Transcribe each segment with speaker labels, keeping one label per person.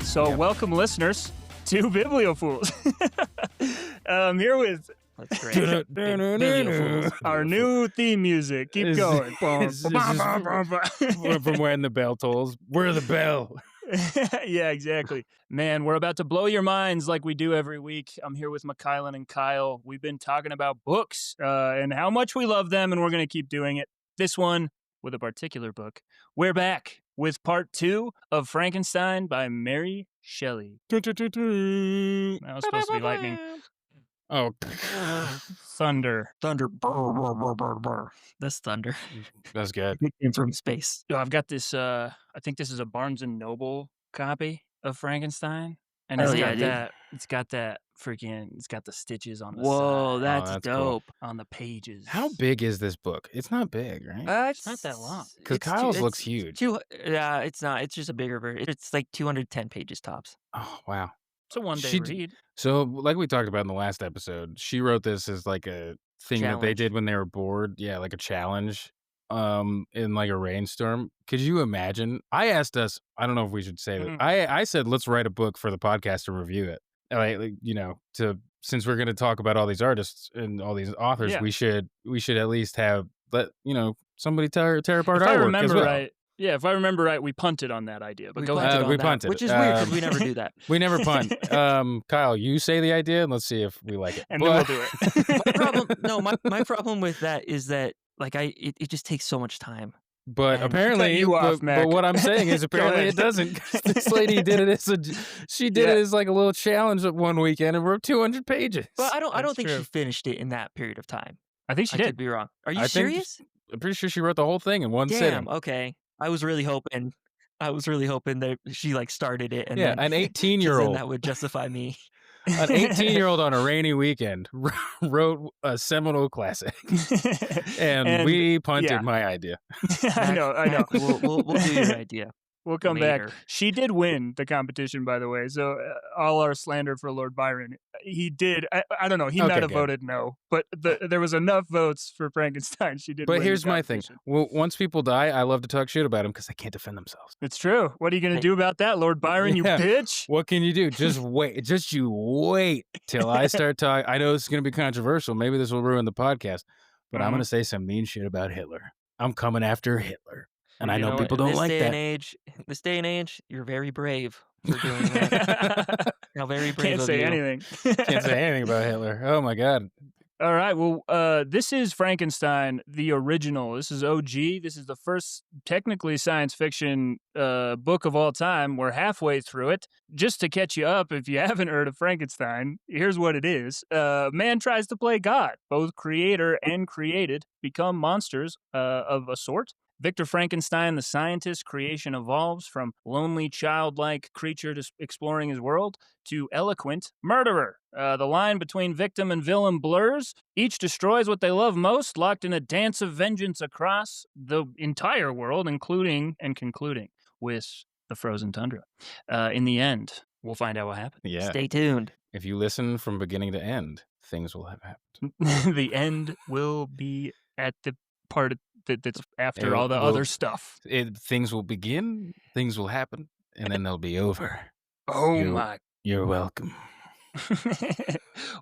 Speaker 1: So, welcome, listeners, to Bibliofools. I'm here with
Speaker 2: That's great.
Speaker 1: our new theme music. Keep going.
Speaker 3: From when the bell tolls. We're the bell.
Speaker 1: Yeah, exactly. Man, we're about to blow your minds like we do every week. I'm here with McKylan and Kyle. We've been talking about books and how much we love them, and we're going to keep doing it. This one with a particular book. We're back with part 2 of Frankenstein by Mary Shelley. That was supposed to be lightning.
Speaker 3: Oh,
Speaker 1: Thunder.
Speaker 2: Thunder. That's thunder.
Speaker 3: that's good.
Speaker 2: It came from space.
Speaker 1: I've got this, I think this is a Barnes & Noble copy of Frankenstein. And
Speaker 2: Hell
Speaker 1: it's
Speaker 2: yeah,
Speaker 1: got
Speaker 2: dude.
Speaker 1: that, it's got the stitches on the
Speaker 2: Whoa,
Speaker 1: side,
Speaker 2: that's
Speaker 3: that's cool.
Speaker 2: dope.
Speaker 1: on the pages.
Speaker 3: How big is this book? It's not big, right?
Speaker 2: It's
Speaker 1: not that long.
Speaker 3: Because
Speaker 2: it's
Speaker 3: Kyle's
Speaker 2: two-
Speaker 3: looks
Speaker 2: it's
Speaker 3: huge.
Speaker 2: Yeah, it's not. It's just a bigger version. It's like 210 pages tops.
Speaker 3: Oh, wow.
Speaker 1: It's a one-day
Speaker 3: She d-
Speaker 1: read.
Speaker 3: So, like we talked about in the last episode, she wrote this as like a thing that they
Speaker 2: Challenge.
Speaker 3: did when they were bored. Yeah, like a challenge in like a rainstorm. Could you imagine? I asked us, I don't know if we should say that. I said, let's write a book for the podcast to review it. Like, since we're going to talk about all these artists and all these authors,
Speaker 1: Yeah.
Speaker 3: we should at least have somebody tear apart
Speaker 1: If
Speaker 3: our
Speaker 1: I
Speaker 3: work
Speaker 1: remember
Speaker 3: as well.
Speaker 1: right, if I remember right, we punted on that idea. But
Speaker 2: We
Speaker 1: go
Speaker 2: punted
Speaker 1: ahead.
Speaker 2: on
Speaker 3: we
Speaker 2: that,
Speaker 3: punted.
Speaker 2: which is weird because we never do that.
Speaker 3: We never punt. Kyle, you say the idea and let's see if we like it.
Speaker 1: And then we'll do it.
Speaker 2: My problem with that is that it just takes so much time.
Speaker 3: But
Speaker 2: And-
Speaker 3: apparently,
Speaker 1: Cut you off,
Speaker 3: but
Speaker 1: Mac.
Speaker 3: what I'm saying is apparently
Speaker 1: ahead.
Speaker 3: it doesn't. 'Cause this lady did it it as like a little challenge at one weekend and wrote 200 pages.
Speaker 2: But I don't
Speaker 1: That's
Speaker 2: think
Speaker 1: true.
Speaker 2: she finished it in that period of time.
Speaker 1: I think she
Speaker 2: I
Speaker 1: did.
Speaker 2: could be wrong. Are you
Speaker 3: I think
Speaker 2: serious?
Speaker 3: I'm pretty sure she wrote the whole thing in one
Speaker 2: Damn.
Speaker 3: sitting.
Speaker 2: Okay. I was really hoping that she started it and
Speaker 3: Yeah,
Speaker 2: then,
Speaker 3: an
Speaker 2: 'cause
Speaker 3: 18-year-old,
Speaker 2: then that would justify me.
Speaker 3: an 18-year-old on a rainy weekend wrote a seminal classic, and we punted
Speaker 1: yeah.
Speaker 3: my idea.
Speaker 1: I know.
Speaker 2: Mac, we'll do your idea.
Speaker 1: We'll come
Speaker 2: later.
Speaker 1: back. She did win the competition, by the way. So all our slander for Lord Byron, he did. I don't know. He
Speaker 3: Okay,
Speaker 1: might have
Speaker 3: good.
Speaker 1: voted no, but there was enough votes for Frankenstein. She did.
Speaker 3: But
Speaker 1: win
Speaker 3: here's
Speaker 1: the
Speaker 3: my thing.
Speaker 1: competition.
Speaker 3: Well, once people die, I love to talk shit about them because they can't defend themselves.
Speaker 1: It's true. What are you going to
Speaker 2: Hey.
Speaker 1: do about that, Lord Byron?
Speaker 3: Yeah.
Speaker 1: You bitch.
Speaker 3: What can you do? Just wait. Just you wait till I start talking. I know this is going to be controversial. Maybe this will ruin the podcast, but I'm
Speaker 1: Mhm.
Speaker 3: going to say some mean shit about Hitler. I'm coming after Hitler. And I
Speaker 1: You
Speaker 3: know
Speaker 1: know,
Speaker 3: people
Speaker 2: in
Speaker 3: don't
Speaker 2: this
Speaker 3: like
Speaker 2: day
Speaker 3: that.
Speaker 2: And age, this day and age, you're very brave for doing that. How very brave
Speaker 1: Can't
Speaker 2: of
Speaker 1: say
Speaker 2: you.
Speaker 1: anything.
Speaker 3: Can't say anything about Hitler. Oh my God.
Speaker 1: All right. Well, this is Frankenstein, the original. This is OG. This is the first technically science fiction book of all time. We're halfway through it. Just to catch you up, if you haven't heard of Frankenstein, here's what it is. Man tries to play God. Both creator and created become monsters of a sort. Victor Frankenstein, the scientist, creation evolves from lonely, childlike creature exploring his world to eloquent murderer. The line between victim and villain blurs. Each destroys what they love most, locked in a dance of vengeance across the entire world, including and concluding with the frozen tundra. In the end, we'll find out what happened.
Speaker 3: Yeah.
Speaker 2: Stay tuned.
Speaker 3: If you listen from beginning to end, things will have happened.
Speaker 1: The end will be at the part that's after
Speaker 3: It
Speaker 1: all the
Speaker 3: will-
Speaker 1: other stuff.
Speaker 3: Things will begin, things will happen, and then they'll be over.
Speaker 1: Oh
Speaker 3: You-
Speaker 1: my.
Speaker 3: You're welcome.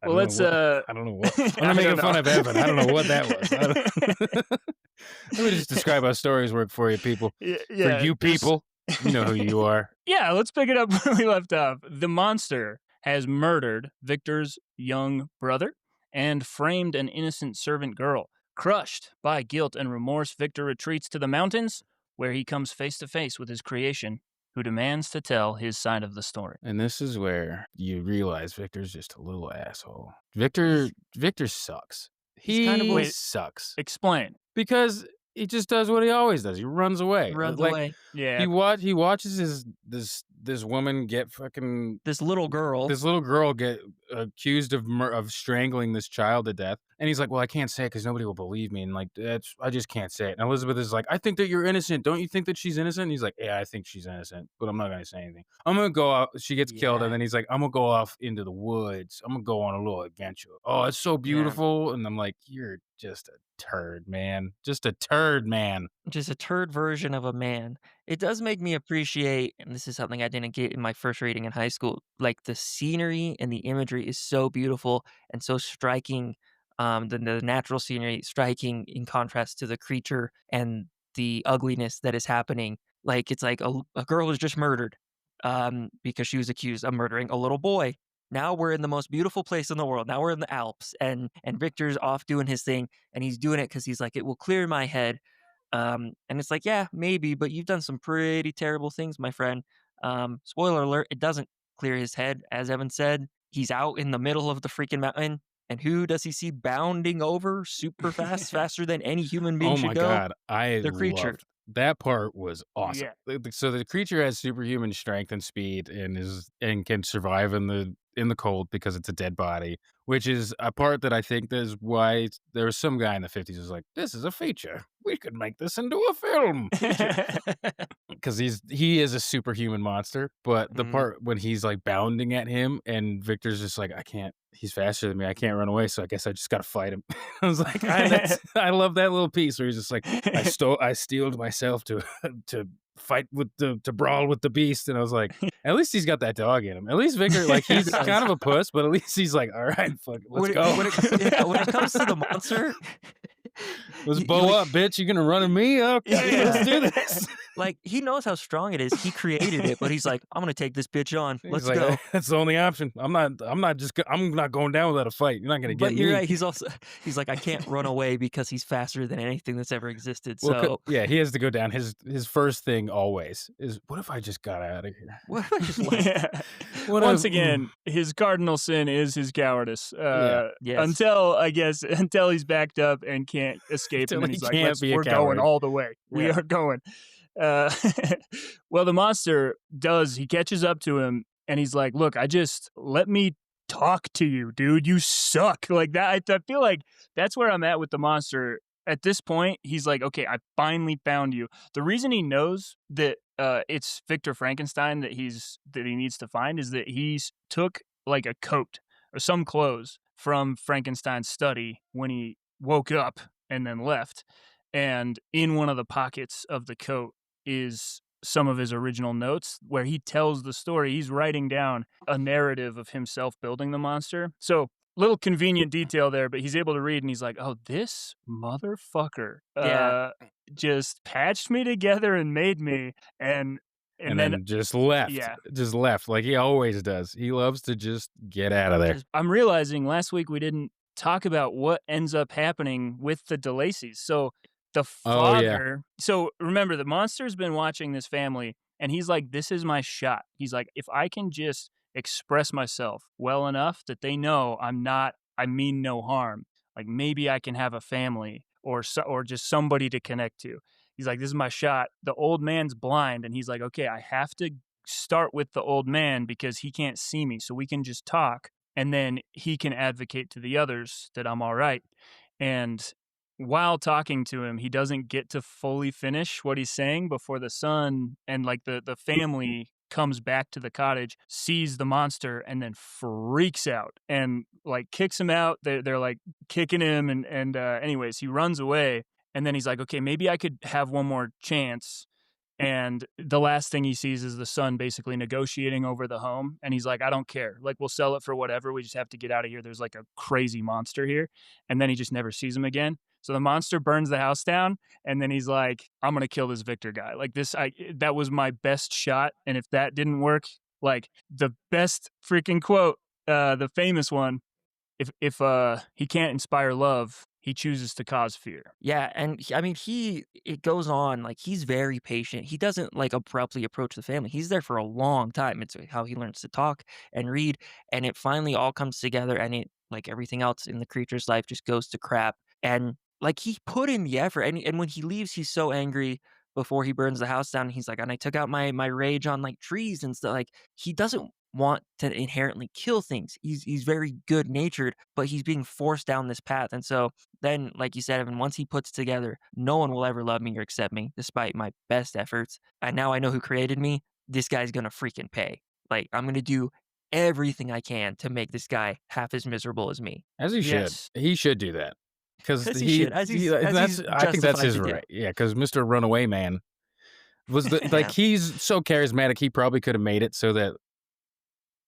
Speaker 1: Well, let's
Speaker 3: I don't know what. I'm
Speaker 1: I
Speaker 3: not making
Speaker 1: don't
Speaker 3: fun
Speaker 1: know.
Speaker 3: of Evan. I don't know what that was. I don't- Let me just describe how stories work for you people.
Speaker 1: Yeah,
Speaker 3: For you
Speaker 1: there's-
Speaker 3: people, you know who you are.
Speaker 1: Yeah, let's pick it up where we left off. The monster has murdered Victor's young brother and framed an innocent servant girl. Crushed by guilt and remorse, Victor retreats to the mountains, where he comes face to face with his creation, who demands to tell his side of the story.
Speaker 3: And this is where you realize Victor's just a little asshole. Victor sucks.
Speaker 2: He's kind of
Speaker 3: He
Speaker 2: a-
Speaker 1: Wait.
Speaker 3: sucks
Speaker 1: Explain.
Speaker 3: because he just does what he always does. He runs away.
Speaker 2: Runs
Speaker 3: Like,
Speaker 2: away.
Speaker 1: Yeah.
Speaker 3: He watches his this woman get fucking
Speaker 2: This little girl.
Speaker 3: this little girl get accused of strangling this child to death, and he's like, "Well, I can't say it because nobody will believe me," and like that's I just can't say it. And Elizabeth is like, "I think that you're innocent. Don't you think that she's innocent?" And he's like, "Yeah, I think she's innocent, but I'm not gonna say anything. I'm gonna go out." She gets killed, and
Speaker 2: Yeah.
Speaker 3: then he's like, "I'm gonna go off into the woods. I'm gonna go on a little adventure. Oh, it's so
Speaker 2: Yeah.
Speaker 3: beautiful." And I'm like, "You're just a turd, man. Just a turd, man."
Speaker 2: Just a turd version of a man. It does make me appreciate, and this is something I didn't get in my first reading in high school, like the scenery and the imagery is so beautiful and so striking. The natural scenery striking in contrast to the creature and the ugliness that is happening. Like it's like a girl was just murdered because she was accused of murdering a little boy. Now we're in the most beautiful place in the world. Now we're in the Alps, and Victor's off doing his thing, and he's doing it because he's like, it will clear my head. And it's like, yeah, maybe, but you've done some pretty terrible things, my friend. Spoiler alert, it doesn't clear his head. As Evan said, he's out in the middle of the freaking mountain. And who does he see bounding over super fast, faster than any human being
Speaker 3: Oh
Speaker 2: should
Speaker 3: my
Speaker 2: go?
Speaker 3: god, I
Speaker 2: The creature.
Speaker 3: loved that part was awesome.
Speaker 1: Yeah.
Speaker 3: So the creature has superhuman strength and speed and can survive in the cold because it's a dead body, which is a part that I think that is why there was some guy in the 50s who's like, "This is a feature. We could make this into a film." Because he is a superhuman monster, but the
Speaker 2: Mhm.
Speaker 3: part when he's like bounding at him and Victor's just like, I can't. He's faster than me. I can't run away, so I guess I just gotta fight him. I was like, I love that little piece where he's just like, I steeled myself to to fight with to brawl with the beast, and I was like, at least he's got that dog in him. At least Victor, like
Speaker 2: He
Speaker 3: he's
Speaker 2: does.
Speaker 3: kind of a puss, but at least he's like, all right, fuck it, let's
Speaker 2: When
Speaker 3: go.
Speaker 2: when it comes to the monster,
Speaker 3: Let's
Speaker 2: you
Speaker 3: bow
Speaker 2: like
Speaker 3: up, bitch. You gonna run at me? Okay, let's do this.
Speaker 2: like, he knows how strong it is. He created it, but he's like, "I'm gonna take this bitch on.
Speaker 3: He's
Speaker 2: Let's
Speaker 3: like,
Speaker 2: go."
Speaker 3: that's the only option. I'm not going down without a fight. You're not gonna get
Speaker 2: But you're
Speaker 3: me.
Speaker 2: right, he's like, "I can't run away because he's faster than anything that's ever existed,
Speaker 3: Well,
Speaker 2: so
Speaker 3: yeah, he has to go down. His first thing always is, what if I just got out of here?
Speaker 2: what if I just left?"
Speaker 1: Yeah.
Speaker 3: What
Speaker 1: Once
Speaker 3: if,
Speaker 1: again, his cardinal sin is his cowardice.
Speaker 3: yeah,
Speaker 2: Yes.
Speaker 1: Until I guess until he's backed up and can't escape, and
Speaker 3: until
Speaker 1: then
Speaker 3: he
Speaker 1: he's like,
Speaker 3: can't be a
Speaker 1: we're going
Speaker 3: coward.
Speaker 1: all the way. We
Speaker 2: Yeah.
Speaker 1: are going." Uh, well, the monster does. He catches up to him, and he's like, "Look, let me talk to you, dude. You suck." Like that. I feel like that's where I'm at with the monster. At this point, he's like, "Okay, I finally found you." The reason he knows that it's Victor Frankenstein that he needs to find is that he's took like a coat or some clothes from Frankenstein's study when he woke up and then left. And in one of the pockets of the coat is some of his original notes where he tells the story. He's writing down a narrative of himself building the monster. So, little convenient detail there, but he's able to read and he's like, "Oh, this motherfucker
Speaker 2: Yeah.
Speaker 1: just patched me together and made me." And
Speaker 3: And
Speaker 1: then
Speaker 3: then
Speaker 1: yeah,
Speaker 3: just left like he always does. He loves to just get out of there.
Speaker 1: I'm realizing last week we didn't talk about what ends up happening with the DeLacy's. So the
Speaker 3: Oh yeah,
Speaker 1: father, so remember, the monster's been watching this family and he's like, "This is my shot." He's like, "If I can just express myself well enough that they know I mean no harm, like maybe I can have a family or just somebody to connect to." He's like, "This is my shot." The old man's blind and he's like, "Okay, I have to start with the old man because he can't see me. So we can just talk and then he can advocate to the others that I'm all right." And while talking to him, he doesn't get to fully finish what he's saying before the son and like the family comes back to the cottage, sees the monster, and then freaks out and like kicks him out. They're like kicking him and anyways, he runs away and then he's like, "Okay, maybe I could have one more chance." And the last thing he sees is the son basically negotiating over the home. And he's like, "I don't care. Like, we'll sell it for whatever. We just have to get out of here. There's like a crazy monster here." And then he just never sees him again. So the monster burns the house down. And then he's like, "I'm going to kill this Victor guy. Like, that was my best shot. And if that didn't work, like the best freaking quote, the famous one, if he can't inspire love, he chooses to cause fear."
Speaker 2: Yeah, and I mean, it goes on, like, he's very patient. He doesn't, like, abruptly approach the family. He's there for a long time. It's how he learns to talk and read, and it finally all comes together, and it like everything else in the creature's life, just goes to crap. And, like, he put in the effort, and when he leaves, he's so angry. before he burns the house down. He's like, and I took out my rage on like trees and stuff. Like he doesn't want to inherently kill things. He's very good natured, but he's being forced down this path. And so then, like you said, Evan, once he puts together, no one will ever love me or accept me, despite my best efforts. And now I know who created me. This guy's gonna freaking pay. Like I'm gonna do everything I can to make this guy half as miserable as me.
Speaker 3: As he should.
Speaker 1: Yes.
Speaker 3: He should do that. Because
Speaker 2: As he should,
Speaker 3: that's I think that's
Speaker 2: justified
Speaker 3: his
Speaker 2: to do.
Speaker 3: right. Yeah, because Mr. Runaway Man was
Speaker 2: Yeah.
Speaker 3: he's so charismatic. He probably could have made it so that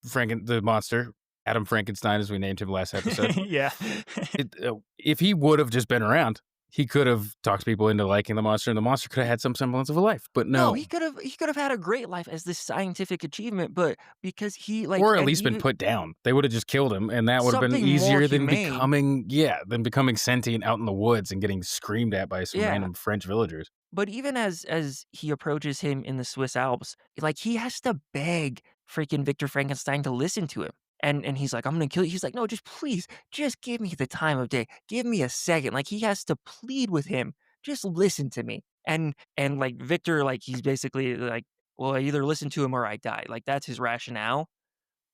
Speaker 3: the monster, Adam Frankenstein, as we named him last episode,
Speaker 1: Yeah.
Speaker 3: if he would have just been around, he could have talked people into liking the monster, and the monster could have had some semblance of a life. But
Speaker 2: No,
Speaker 3: no,
Speaker 2: he could have had a great life as this scientific achievement, but because he like
Speaker 3: or at
Speaker 2: and
Speaker 3: least been
Speaker 2: even
Speaker 3: put down. They would have just killed him, and that would have been
Speaker 2: something more
Speaker 3: easier than
Speaker 2: humane.
Speaker 3: becoming sentient out in the woods and getting screamed at by some
Speaker 2: Yeah.
Speaker 3: random French villagers.
Speaker 2: But even as he approaches him in the Swiss Alps, like he has to beg freaking Victor Frankenstein to listen to him. And he's like, I'm gonna kill you. He's like, no, just please, just give me the time of day. Give me a second. Like he has to plead with him. Just listen to me. And like Victor, like he's basically like, well, I either listen to him or I die. Like that's his rationale.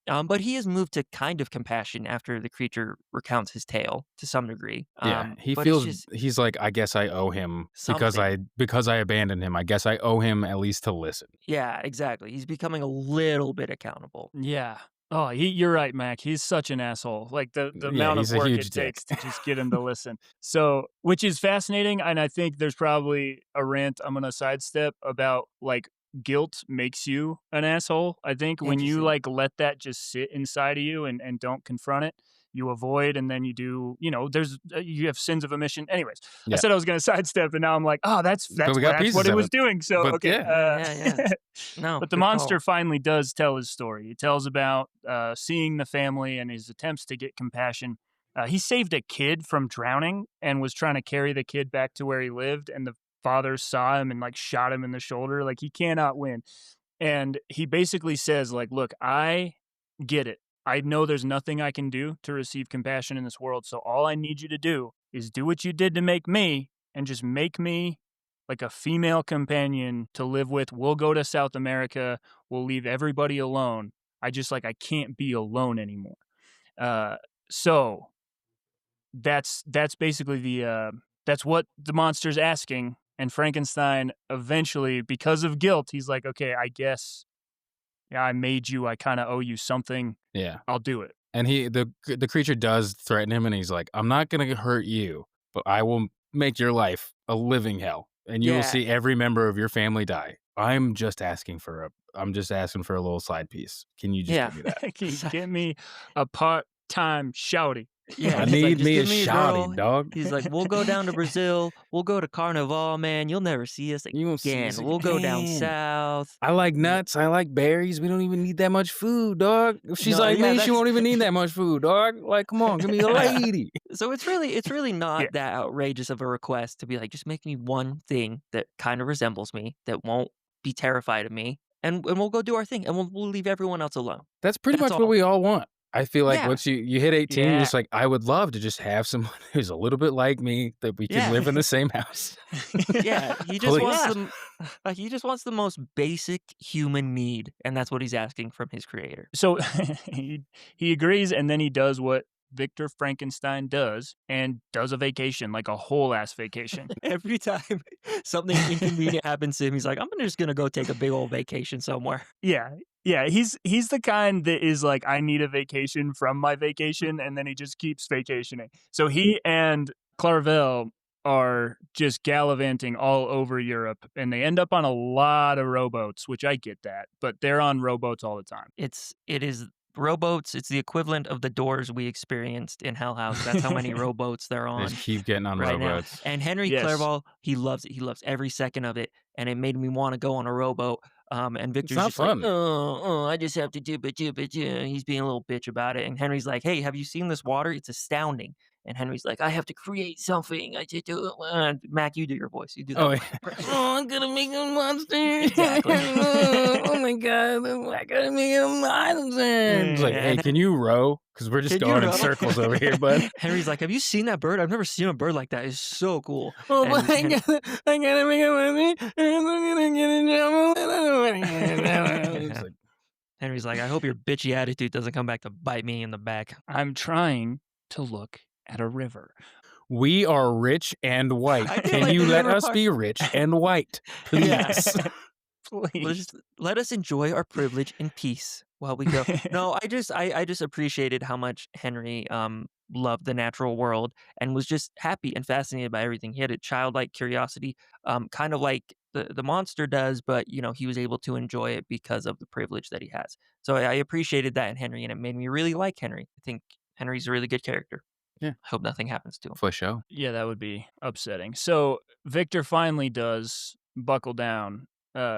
Speaker 2: But he is moved to kind of compassion after the creature recounts his tale to some degree.
Speaker 3: Yeah, he
Speaker 2: But it's
Speaker 3: feels
Speaker 2: just
Speaker 3: he's like, I guess I owe him
Speaker 2: something.
Speaker 3: because I abandoned him. I guess I owe him at least to listen.
Speaker 2: Yeah, exactly. He's becoming a little bit accountable.
Speaker 1: Yeah. Oh, you're right, Mac. He's such an asshole. Like the
Speaker 3: Yeah,
Speaker 1: amount of
Speaker 3: he's a
Speaker 1: work
Speaker 3: huge
Speaker 1: it
Speaker 3: dick.
Speaker 1: takes to just get him to listen. So, which is fascinating, and I think there's probably a rant I'm gonna sidestep about like guilt makes you an asshole. I think when you
Speaker 2: Interesting.
Speaker 1: like let that just sit inside of you and don't confront it, you avoid, and then you do. There's you have sins of omission. Anyways, I
Speaker 3: Yeah,
Speaker 1: said I was gonna sidestep, and now I'm like, oh, that's
Speaker 3: but we got
Speaker 1: that's what
Speaker 3: pieces
Speaker 1: it
Speaker 3: of
Speaker 1: was
Speaker 3: it.
Speaker 1: doing. So
Speaker 3: But
Speaker 1: okay,
Speaker 3: yeah,
Speaker 2: Yeah. No,
Speaker 1: but the
Speaker 2: good
Speaker 1: monster
Speaker 2: call.
Speaker 1: finally does tell his story. He tells about seeing the family and his attempts to get compassion. He saved a kid from drowning and was trying to carry the kid back to where he lived, and the father saw him and like shot him in the shoulder. Like he cannot win. And he basically says, like, look, I get it. I know there's nothing I can do to receive compassion in this world. So all I need you to do is do what you did to make me and just make me like a female companion to live with. We'll go to South America. We'll leave everybody alone. I can't be alone anymore. Uh, so that's basically that's what the monster's asking. And Frankenstein eventually, because of guilt, he's like, okay, I guess, yeah, I made you. I kind of owe you something.
Speaker 3: yeah.
Speaker 1: I'll do it.
Speaker 3: And the creature does threaten him, and he's like, "I'm not gonna hurt you, but I will make your life a living hell, and you will
Speaker 2: Yeah.
Speaker 3: see every member of your family die. I'm just asking for a little side piece. Can you just
Speaker 2: Yeah.
Speaker 3: give me that?
Speaker 1: Can you
Speaker 2: So-
Speaker 1: get me a part-time shouty?
Speaker 2: Yeah,
Speaker 3: I
Speaker 2: he's like,
Speaker 3: need
Speaker 2: "Just
Speaker 3: me a
Speaker 2: give me a
Speaker 3: shotty,
Speaker 2: girl."
Speaker 3: dog.
Speaker 2: He's like, "We'll go down to Brazil. We'll go to Carnival, man. You'll never see us
Speaker 3: You won't see us
Speaker 2: again. We'll go down
Speaker 3: again.
Speaker 2: south."
Speaker 3: I like
Speaker 2: He's like,
Speaker 3: nuts. I like berries. We don't even need that much food, dog. If she's
Speaker 2: "No,
Speaker 3: like
Speaker 2: yeah,
Speaker 3: me, she
Speaker 2: that's."
Speaker 3: won't even need that much food, dog. Like, come on, give me a lady."
Speaker 2: So it's really
Speaker 1: Yeah.
Speaker 2: not that outrageous of a request to be like, "Just make me one thing that kind of resembles me, that won't be terrified of me, and we'll go do our thing, and we'll leave everyone else alone."
Speaker 3: That's pretty
Speaker 2: That's
Speaker 3: much what
Speaker 2: all.
Speaker 3: we all want. I feel like
Speaker 2: Yeah.
Speaker 3: once you hit 18, you're
Speaker 1: Yeah.
Speaker 3: just like, I would love to just have someone who's a little bit like me that we can
Speaker 2: Yeah.
Speaker 3: live in the same house.
Speaker 2: Yeah, he just wants
Speaker 3: Please.
Speaker 2: the he just wants the most basic human need, and that's what he's asking from his creator.
Speaker 1: So he agrees, and then he does what Victor Frankenstein does, and does a vacation, like a whole ass vacation.
Speaker 2: Every time something inconvenient happens to him, he's like, "I'm just gonna go take a big old vacation somewhere."
Speaker 1: Yeah. Yeah, he's the kind that is like, I need a vacation from my vacation, and then he just keeps vacationing. So he and Clarvel are just gallivanting all over Europe, and they end up on a lot of rowboats, which I get that, but they're on rowboats all the time.
Speaker 2: It is rowboats. It's the equivalent of the doors we experienced in Hell House. That's how many rowboats they're
Speaker 3: They
Speaker 2: on
Speaker 3: just keep getting on
Speaker 2: right now.
Speaker 3: rowboats.
Speaker 2: And Henry
Speaker 1: Yes.
Speaker 2: Clerval, he loves it. He loves every second of it, and it made me want to go on a rowboat. And Victor's
Speaker 3: not
Speaker 2: just
Speaker 3: fun.
Speaker 2: like, oh, I just have to do, but he's being a little bitch about it. And Henry's like, hey, have you seen this water? It's astounding. And Henry's like, I have to create something. I just do Mac, you do your voice. You do that
Speaker 3: Oh,
Speaker 2: one.
Speaker 3: yeah. Oh, I'm gonna make a monster.
Speaker 2: Exactly.
Speaker 3: Oh my god, I gotta make a monster. It's like, hey,
Speaker 2: And
Speaker 3: can you row? Because we're just
Speaker 2: can you
Speaker 3: going in
Speaker 2: row?
Speaker 3: circles over here, bud.
Speaker 2: Henry's like, have you seen that bird? I've never seen a bird like that. It's so cool.
Speaker 3: Oh, but
Speaker 2: And
Speaker 3: I gotta make a monster, and I'm gonna get in trouble. And I don't wanna get in trouble. It's like,
Speaker 2: Henry's like, I hope your bitchy attitude doesn't come back to bite me in the back.
Speaker 1: I'm trying to look at a river.
Speaker 3: we are rich and white.
Speaker 2: I did
Speaker 3: Can
Speaker 2: like
Speaker 3: you
Speaker 2: the
Speaker 3: let
Speaker 2: river
Speaker 3: us
Speaker 2: part.
Speaker 3: be rich and white,
Speaker 2: Yeah.
Speaker 3: please?
Speaker 1: Please.
Speaker 2: Let us enjoy our privilege in peace while we go. No, I just appreciated how much Henry loved the natural world and was just happy and fascinated by everything. He had a childlike curiosity, kind of like the monster does, but he was able to enjoy it because of the privilege that he has. So I appreciated that in Henry, and it made me really like Henry. I think Henry's a really good character.
Speaker 3: Yeah.
Speaker 2: I hope nothing happens to him.
Speaker 3: For sure.
Speaker 1: Yeah, that would be upsetting. So Victor finally does buckle down.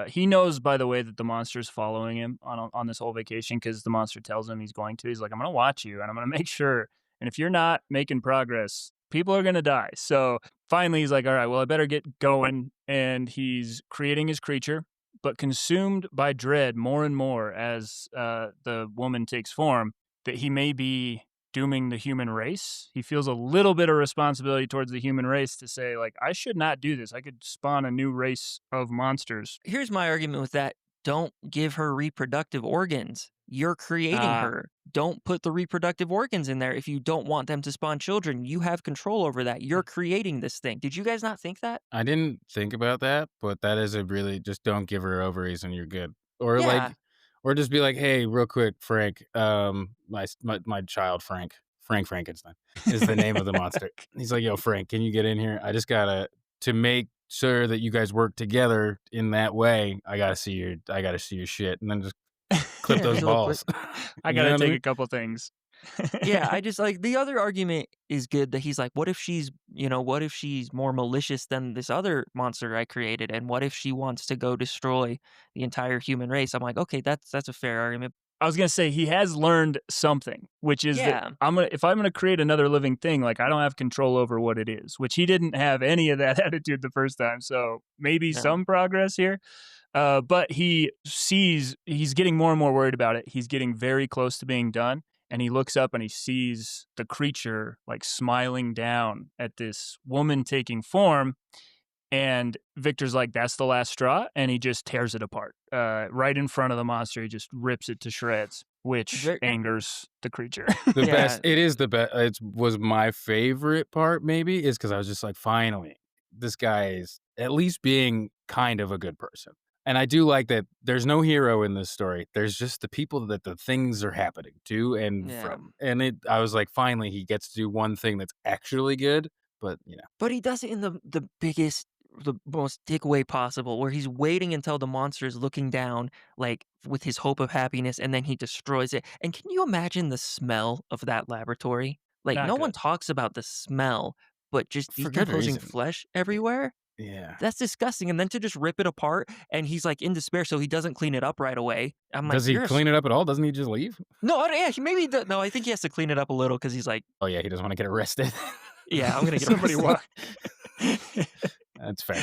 Speaker 1: He knows, by the way, that the monster's following him on this whole vacation because the monster tells him he's going to. He's like, I'm going to watch you and I'm going to make sure. And if you're not making progress, people are going to die. So finally, he's like, all right, well, I better get going. And he's creating his creature, but consumed by dread more and more as the woman takes form, that he may be dooming the human race. He feels a little bit of responsibility towards the human race to say, like, I should not do this. I could spawn a new race of monsters.
Speaker 2: Here's my argument with that. Don't give her reproductive organs. You're creating her. Don't put the reproductive organs in there if you don't want them to spawn children. You have control over that. You're creating this thing. Did you guys not think that?
Speaker 3: I didn't think about that, but that is a really just don't give her ovaries and you're good. Or
Speaker 2: Yeah.
Speaker 3: or just be like, hey, real quick, Frank, my child Frankenstein is the name of the monster. He's like, yo, Frank, can you get in here? I just gotta to make sure that you guys work together in that way. I gotta see your shit, and then just clip those
Speaker 2: Just a little
Speaker 3: balls.
Speaker 1: I
Speaker 3: You
Speaker 1: got
Speaker 3: know
Speaker 1: to
Speaker 3: what
Speaker 1: take
Speaker 3: mean?
Speaker 1: a couple things.
Speaker 2: Yeah, I just like the other argument is good that he's like, what if what if she's more malicious than this other monster I created? And what if she wants to go destroy the entire human race? I'm like, okay, that's a fair argument.
Speaker 1: I was gonna say he has learned something, which is that
Speaker 2: Yeah.
Speaker 1: if I'm gonna create another living thing, like I don't have control over what it is, which he didn't have any of that attitude the first time. So maybe
Speaker 2: No.
Speaker 1: some progress here. But he's getting more and more worried about it. He's getting very close to being done. And he looks up and he sees the creature like smiling down at this woman taking form. And Victor's like, that's the last straw. And he just tears it apart. Right in front of the monster. He just rips it to shreds, which
Speaker 2: Ver-
Speaker 1: angers the creature.
Speaker 3: The
Speaker 2: Yeah.
Speaker 3: best. It is the best. It was my favorite part. Maybe is because I was just like, finally, this guy is at least being kind of a good person. And I do like that there's no hero in this story. There's just the people that the things are happening to and
Speaker 2: Yeah.
Speaker 3: from. And I was like, finally, he gets to do one thing that's actually good. But
Speaker 2: But he does it in the biggest, the most dick way possible, where he's waiting until the monster is looking down, like with his hope of happiness, and then he destroys it. And can you imagine the smell of that laboratory? Like,
Speaker 1: Not
Speaker 2: no one
Speaker 1: good.
Speaker 2: talks about the smell, but just
Speaker 3: For good
Speaker 2: decomposing
Speaker 3: reason.
Speaker 2: flesh everywhere?
Speaker 3: yeah.
Speaker 2: That's disgusting. And then to just rip it apart, and he's like in despair, so he doesn't clean it up right away. I'm like,
Speaker 3: Does he clean it up at all? Doesn't he just leave?
Speaker 2: No, yeah, maybe. No, I think he has to clean it up a little because he's like,
Speaker 3: Oh yeah, he doesn't want to get arrested.
Speaker 2: yeah, I'm gonna get
Speaker 1: Somebody
Speaker 2: arrested.
Speaker 3: That's fair.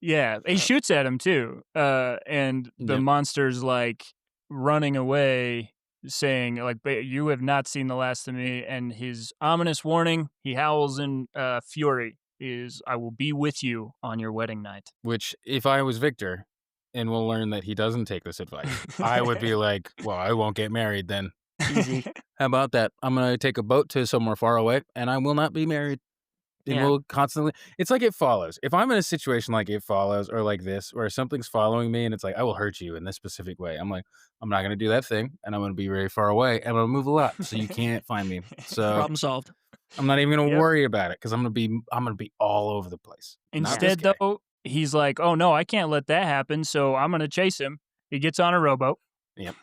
Speaker 1: Yeah, he shoots at him too. And the
Speaker 3: Yep.
Speaker 1: monster's like running away, saying, like, you have not seen the last of me. And his ominous warning, he howls in fury, is, I will be with you on your wedding night.
Speaker 3: Which, if I was Victor, and we'll learn that he doesn't take this advice, I would be like, well, I won't get married then.
Speaker 2: Easy.
Speaker 3: How about that? I'm going to take a boat to somewhere far away, and I will not be married. And
Speaker 2: Yeah.
Speaker 3: we'll constantly... It's like It Follows. If I'm in a situation like It Follows or like this, where something's following me and it's like, I will hurt you in this specific way, I'm like, I'm not going to do that thing, and I'm going to be very far away, and I'm going to move a lot, so you can't find me. So
Speaker 2: Problem solved.
Speaker 3: I'm not even going to
Speaker 1: Yep.
Speaker 3: worry about it, because I'm going to be all over the place. Not this
Speaker 1: Instead,
Speaker 3: guy.
Speaker 1: though, he's like, oh no, I can't let that happen. So I'm going to chase him. He gets on a rowboat.
Speaker 3: Yep.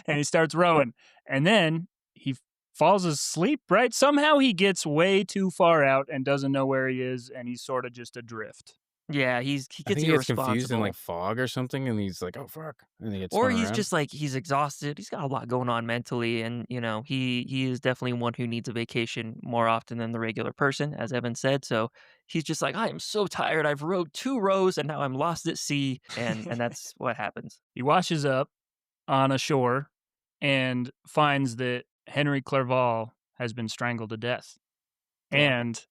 Speaker 1: And he starts rowing. And then he falls asleep, right? Somehow he gets way too far out and doesn't know where he is. And he's sort of just adrift.
Speaker 2: Yeah, he
Speaker 3: I
Speaker 2: gets
Speaker 3: think he gets confused in, like,
Speaker 2: irresponsible.
Speaker 3: fog or something, and he's like, "Oh, fuck," and he gets
Speaker 2: Or
Speaker 3: spun
Speaker 2: he's
Speaker 3: around.
Speaker 2: just like he's exhausted. He's got a lot going on mentally, and he is definitely one who needs a vacation more often than the regular person, as Evan said. So he's just like, I am so tired. I've rowed 2 rows and now I'm lost at sea, and that's what happens.
Speaker 1: He washes up on a shore and finds that Henry Clerval has been strangled to death.
Speaker 2: Damn.
Speaker 1: And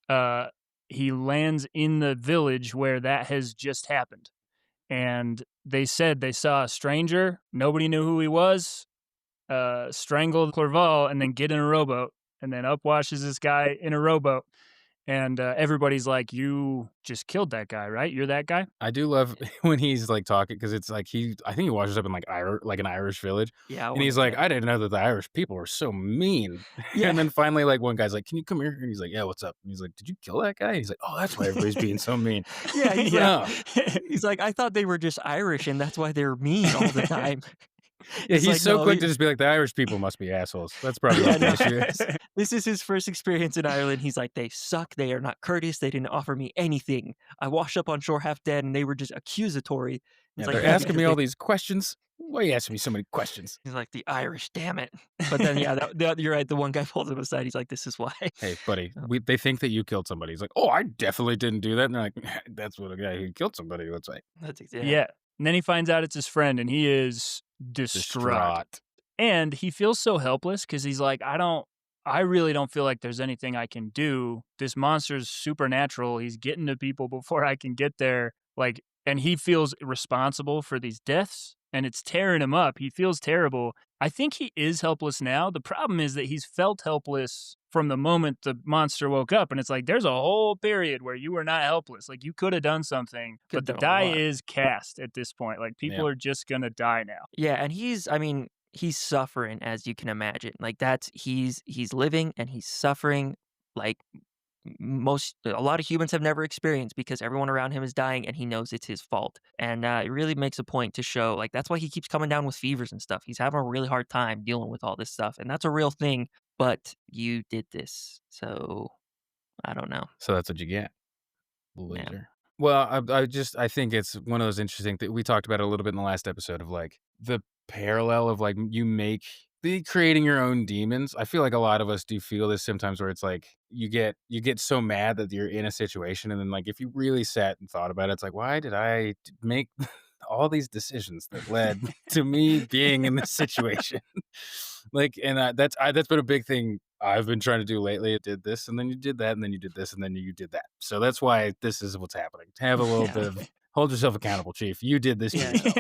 Speaker 1: uh, he lands in the village where that has just happened. And they said they saw a stranger. Nobody knew who he was. Strangle Clerval and then get in a rowboat. And then up washes this guy in a rowboat. And everybody's like, "You just killed that guy, right? You're that guy?"
Speaker 3: I do love when he's, like, talking because it's like I think he washes up in, like, an Irish village,
Speaker 2: Yeah,
Speaker 3: and
Speaker 2: one of
Speaker 3: he's
Speaker 2: the
Speaker 3: like,
Speaker 2: yeah.
Speaker 3: "I didn't know that the Irish people were so mean." And
Speaker 2: Yeah.
Speaker 3: then finally, like, one guy's like, "Can you come here?" And he's like, "Yeah, what's up?" And he's like, "Did you kill that guy?" And he's like, "Oh, that's why everybody's being so mean."
Speaker 2: Yeah, he's like
Speaker 1: Yeah.
Speaker 3: Oh.
Speaker 2: he's like, "I thought they were just Irish and that's why they're mean all the time."
Speaker 3: Yeah,
Speaker 2: It's
Speaker 3: he's
Speaker 2: like,
Speaker 3: so
Speaker 2: "No,
Speaker 3: quick to just be like, "The Irish people must be assholes." That's probably
Speaker 2: yeah,
Speaker 3: what the
Speaker 2: no.
Speaker 3: issue is.
Speaker 2: This is his first experience in Ireland. He's like, "They suck. They are not courteous. They didn't offer me anything. I washed up on shore half dead, and they were just accusatory." It's
Speaker 3: Yeah,
Speaker 2: like,
Speaker 3: they're
Speaker 2: "Yeah,
Speaker 3: asking
Speaker 2: because
Speaker 3: me all
Speaker 2: they."
Speaker 3: these questions. Why are you asking me so many questions?
Speaker 2: He's like, "The Irish, damn it!" But then, yeah, you're right. The one guy pulls him aside. He's like, "This is why."
Speaker 3: Hey, buddy,
Speaker 2: Oh,
Speaker 3: they think that you killed somebody. He's like, "Oh, I definitely didn't do that." And they're like, "That's what a guy who killed somebody looks like."
Speaker 2: yeah,
Speaker 1: Yeah. And then he finds out it's his friend and he is distraught.
Speaker 3: Distraught.
Speaker 1: And he feels so helpless because he's like, I really don't feel like there's anything I can do. This monster's supernatural. He's getting to people before I can get there. Like, and he feels responsible for these deaths and it's tearing him up. He feels terrible. I think he is helpless now. The problem is that he's felt helpless from the moment the monster woke up. And it's like, there's a whole period where you were not helpless. Like, you could have done something,
Speaker 2: could
Speaker 1: but
Speaker 2: have
Speaker 1: the
Speaker 2: done a
Speaker 1: die
Speaker 2: lot.
Speaker 1: is cast at this point. Like,
Speaker 3: Yeah.
Speaker 1: people are just going to die now.
Speaker 2: Yeah, and I mean, he's suffering as you can imagine. Like that's he's living and he's suffering like a lot of humans have never experienced because everyone around him is dying and he knows it's his fault. And it really makes a point to show like that's why he keeps coming down with fevers and stuff. He's having a really hard time dealing with all this stuff, and that's a real thing. But you did this, so I don't know.
Speaker 3: So that's what you get,
Speaker 2: Yeah,
Speaker 3: loser. Well, I think it's one of those interesting that we talked about it a little bit in the last episode of like the parallel of like creating your own demons. I feel like a lot of us do feel this sometimes where it's like you get so mad that you're in a situation and then like if you really sat and thought about it, it's like, why did I make all these decisions that led to me being in this situation? Like, and that's been a big thing I've been trying to do lately. It did this, and then you did that, and then you did this, and then you did that. So that's why this is what's happening. Have a little
Speaker 2: yeah,
Speaker 3: bit of hold yourself accountable, Chief. You did this to
Speaker 1: Yeah.
Speaker 3: yourself.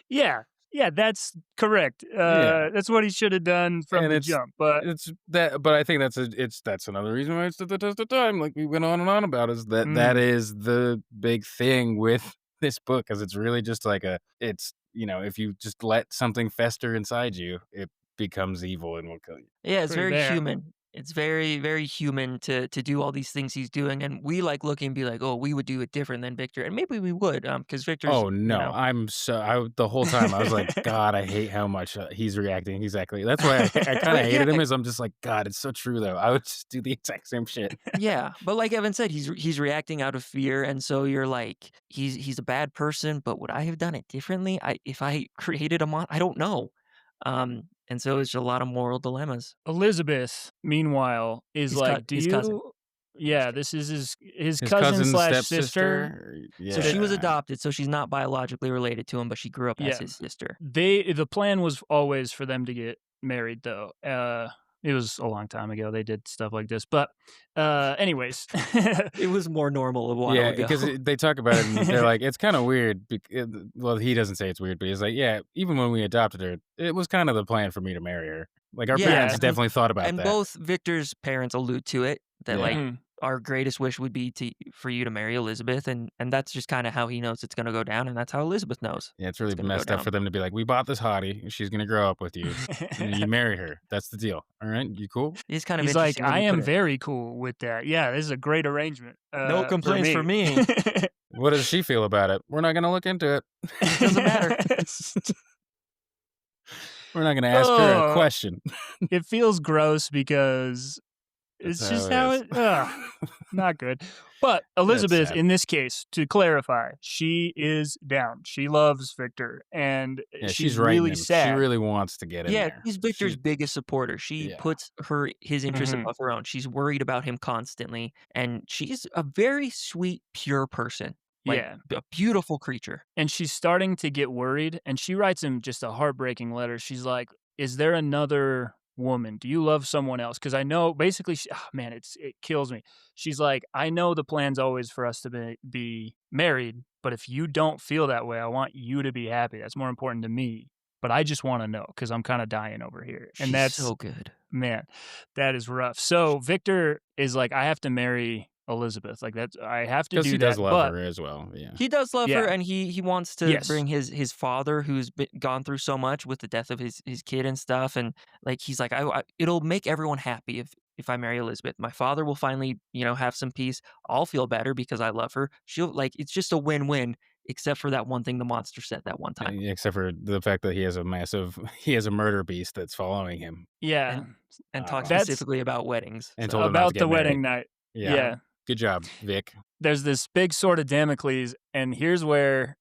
Speaker 1: Yeah. Yeah, that's correct.
Speaker 3: Yeah,
Speaker 1: That's what he should have done from
Speaker 3: and
Speaker 1: the jump. But
Speaker 3: it's that, but I think that's another reason why it stood the test of time. Like we went on and on about is that
Speaker 1: mm,
Speaker 3: is the big thing with this book, because it's really just like it's if you just let something fester inside you, it becomes evil and will kill you.
Speaker 2: yeah. It's
Speaker 1: pretty
Speaker 2: very
Speaker 1: bad.
Speaker 2: human. It's very, very human to do all these things he's doing, and we like looking and be like, "Oh, we would do it different than Victor," and maybe we would, because Victor's,
Speaker 3: Oh, no, the whole time I was like, "God, I hate how much, he's reacting exactly." That's why I kinda
Speaker 2: but yeah,
Speaker 3: hated him is I'm just like, "God, it's so true, though." I would just do the exact same shit.
Speaker 2: yeah, but like Evan said, he's reacting out of fear, and so you're like, he's a bad person, but would I have done it differently? If I created a I don't know, and so it's a lot of moral dilemmas.
Speaker 1: Elizabeth, meanwhile, is like, "Do
Speaker 2: His cousin.
Speaker 1: you?"
Speaker 2: I'm just
Speaker 1: Yeah,
Speaker 2: kidding.
Speaker 1: this is his
Speaker 3: His
Speaker 1: cousin
Speaker 3: cousin's
Speaker 1: slash sister.
Speaker 3: stepsister?
Speaker 2: So
Speaker 1: That
Speaker 2: she was
Speaker 3: Yeah.
Speaker 2: adopted, so she's not biologically related to him, but she grew up as
Speaker 1: yeah,
Speaker 2: his sister.
Speaker 1: the plan was always for them to get married, though. It was a long time ago. They did stuff like this, but anyways,
Speaker 2: It was more normal a while
Speaker 3: Yeah,
Speaker 2: ago.
Speaker 3: because they talk about it and they're like, "It's kinda weird." Well, he doesn't say it's weird, but he's like, "Yeah, even when we adopted her, it was kind of the plan for me to marry her." Like, our
Speaker 2: Yeah,
Speaker 3: parents
Speaker 1: yeah,
Speaker 2: and
Speaker 3: definitely thought about
Speaker 2: and
Speaker 3: that.
Speaker 2: both Victor's parents allude to it, that, like,
Speaker 3: Yeah.
Speaker 1: mhm.
Speaker 2: our greatest wish would be for you to marry Elizabeth, and that's just kinda how he knows it's gonna go down, and that's how Elizabeth knows
Speaker 3: Yeah, it's
Speaker 2: it's
Speaker 3: really
Speaker 2: gonna go
Speaker 3: messed up
Speaker 2: down.
Speaker 3: for them to be like, "We bought this hottie, she's gonna grow up with you, and you marry her. That's the deal. Alright, you cool?"
Speaker 2: It's kind of
Speaker 1: He's like,
Speaker 2: interesting when
Speaker 1: "I
Speaker 2: you put
Speaker 1: am
Speaker 2: it.
Speaker 1: very cool with that. Yeah, this is a great arrangement
Speaker 2: "No
Speaker 1: for
Speaker 2: complaints for
Speaker 1: me."
Speaker 2: me.
Speaker 3: What does she feel about it? We're not gonna look into it.
Speaker 2: It doesn't matter."
Speaker 3: We're not gonna ask her a
Speaker 1: Oh,
Speaker 3: question.
Speaker 1: it feels gross because
Speaker 3: That's
Speaker 1: It's
Speaker 3: how
Speaker 1: just
Speaker 3: it
Speaker 1: how
Speaker 3: is.
Speaker 1: it not good. But
Speaker 3: That's
Speaker 1: Elizabeth,
Speaker 3: sad.
Speaker 1: in this case, to clarify, she is down. She loves Victor, and
Speaker 3: Yeah, she's
Speaker 1: she's
Speaker 3: writing
Speaker 1: really
Speaker 3: him. She
Speaker 1: sad.
Speaker 3: really wants to get in
Speaker 2: Yeah,
Speaker 3: there.
Speaker 2: she's Victor's
Speaker 3: She's
Speaker 2: biggest supporter. She
Speaker 3: yeah.
Speaker 2: puts his interests
Speaker 1: Mhm.
Speaker 2: above her own. She's worried about him constantly, and she's a very sweet, pure person, like
Speaker 1: Yeah.
Speaker 2: a beautiful creature.
Speaker 1: And she's starting to get worried, and she writes him just a heartbreaking letter. She's like, "Is there another woman? Do you love someone else? Because I know." Basically, man, it kills me. She's like, "I know the plan's always for us to be married, but if you don't feel that way, I want you to be happy. That's more important to me. But I just want to know because I'm kind of dying over here." And
Speaker 2: She's
Speaker 1: that's
Speaker 2: so good.
Speaker 1: man, that is rough. So Victor is like, "I have to marry Elizabeth. Like that's I have to
Speaker 3: 'Cause
Speaker 1: do
Speaker 3: he does
Speaker 1: that."
Speaker 3: love
Speaker 1: But
Speaker 3: her as well, yeah.
Speaker 2: He does love her,
Speaker 1: yeah,
Speaker 2: and he wants to
Speaker 1: yes,
Speaker 2: bring his father, who's gone through so much with the death of his kid and stuff, and like he's like, it'll make everyone happy if I marry Elizabeth. My father will finally, have some peace. I'll feel better because I love her. She'll like it's just a win-win, except for that one thing the monster said that one time,
Speaker 3: Except for the fact that he has a massive he has a murder beast that's following him,
Speaker 1: yeah.
Speaker 2: and talk
Speaker 1: That's
Speaker 2: specifically about weddings.
Speaker 3: and
Speaker 2: So
Speaker 3: told him not to
Speaker 1: about
Speaker 3: get
Speaker 1: the wedding
Speaker 3: married.
Speaker 1: night.
Speaker 3: Yeah.
Speaker 2: yeah,
Speaker 1: Yeah.
Speaker 3: Good job, Vic.
Speaker 1: There's this big sword of Damocles, and here's where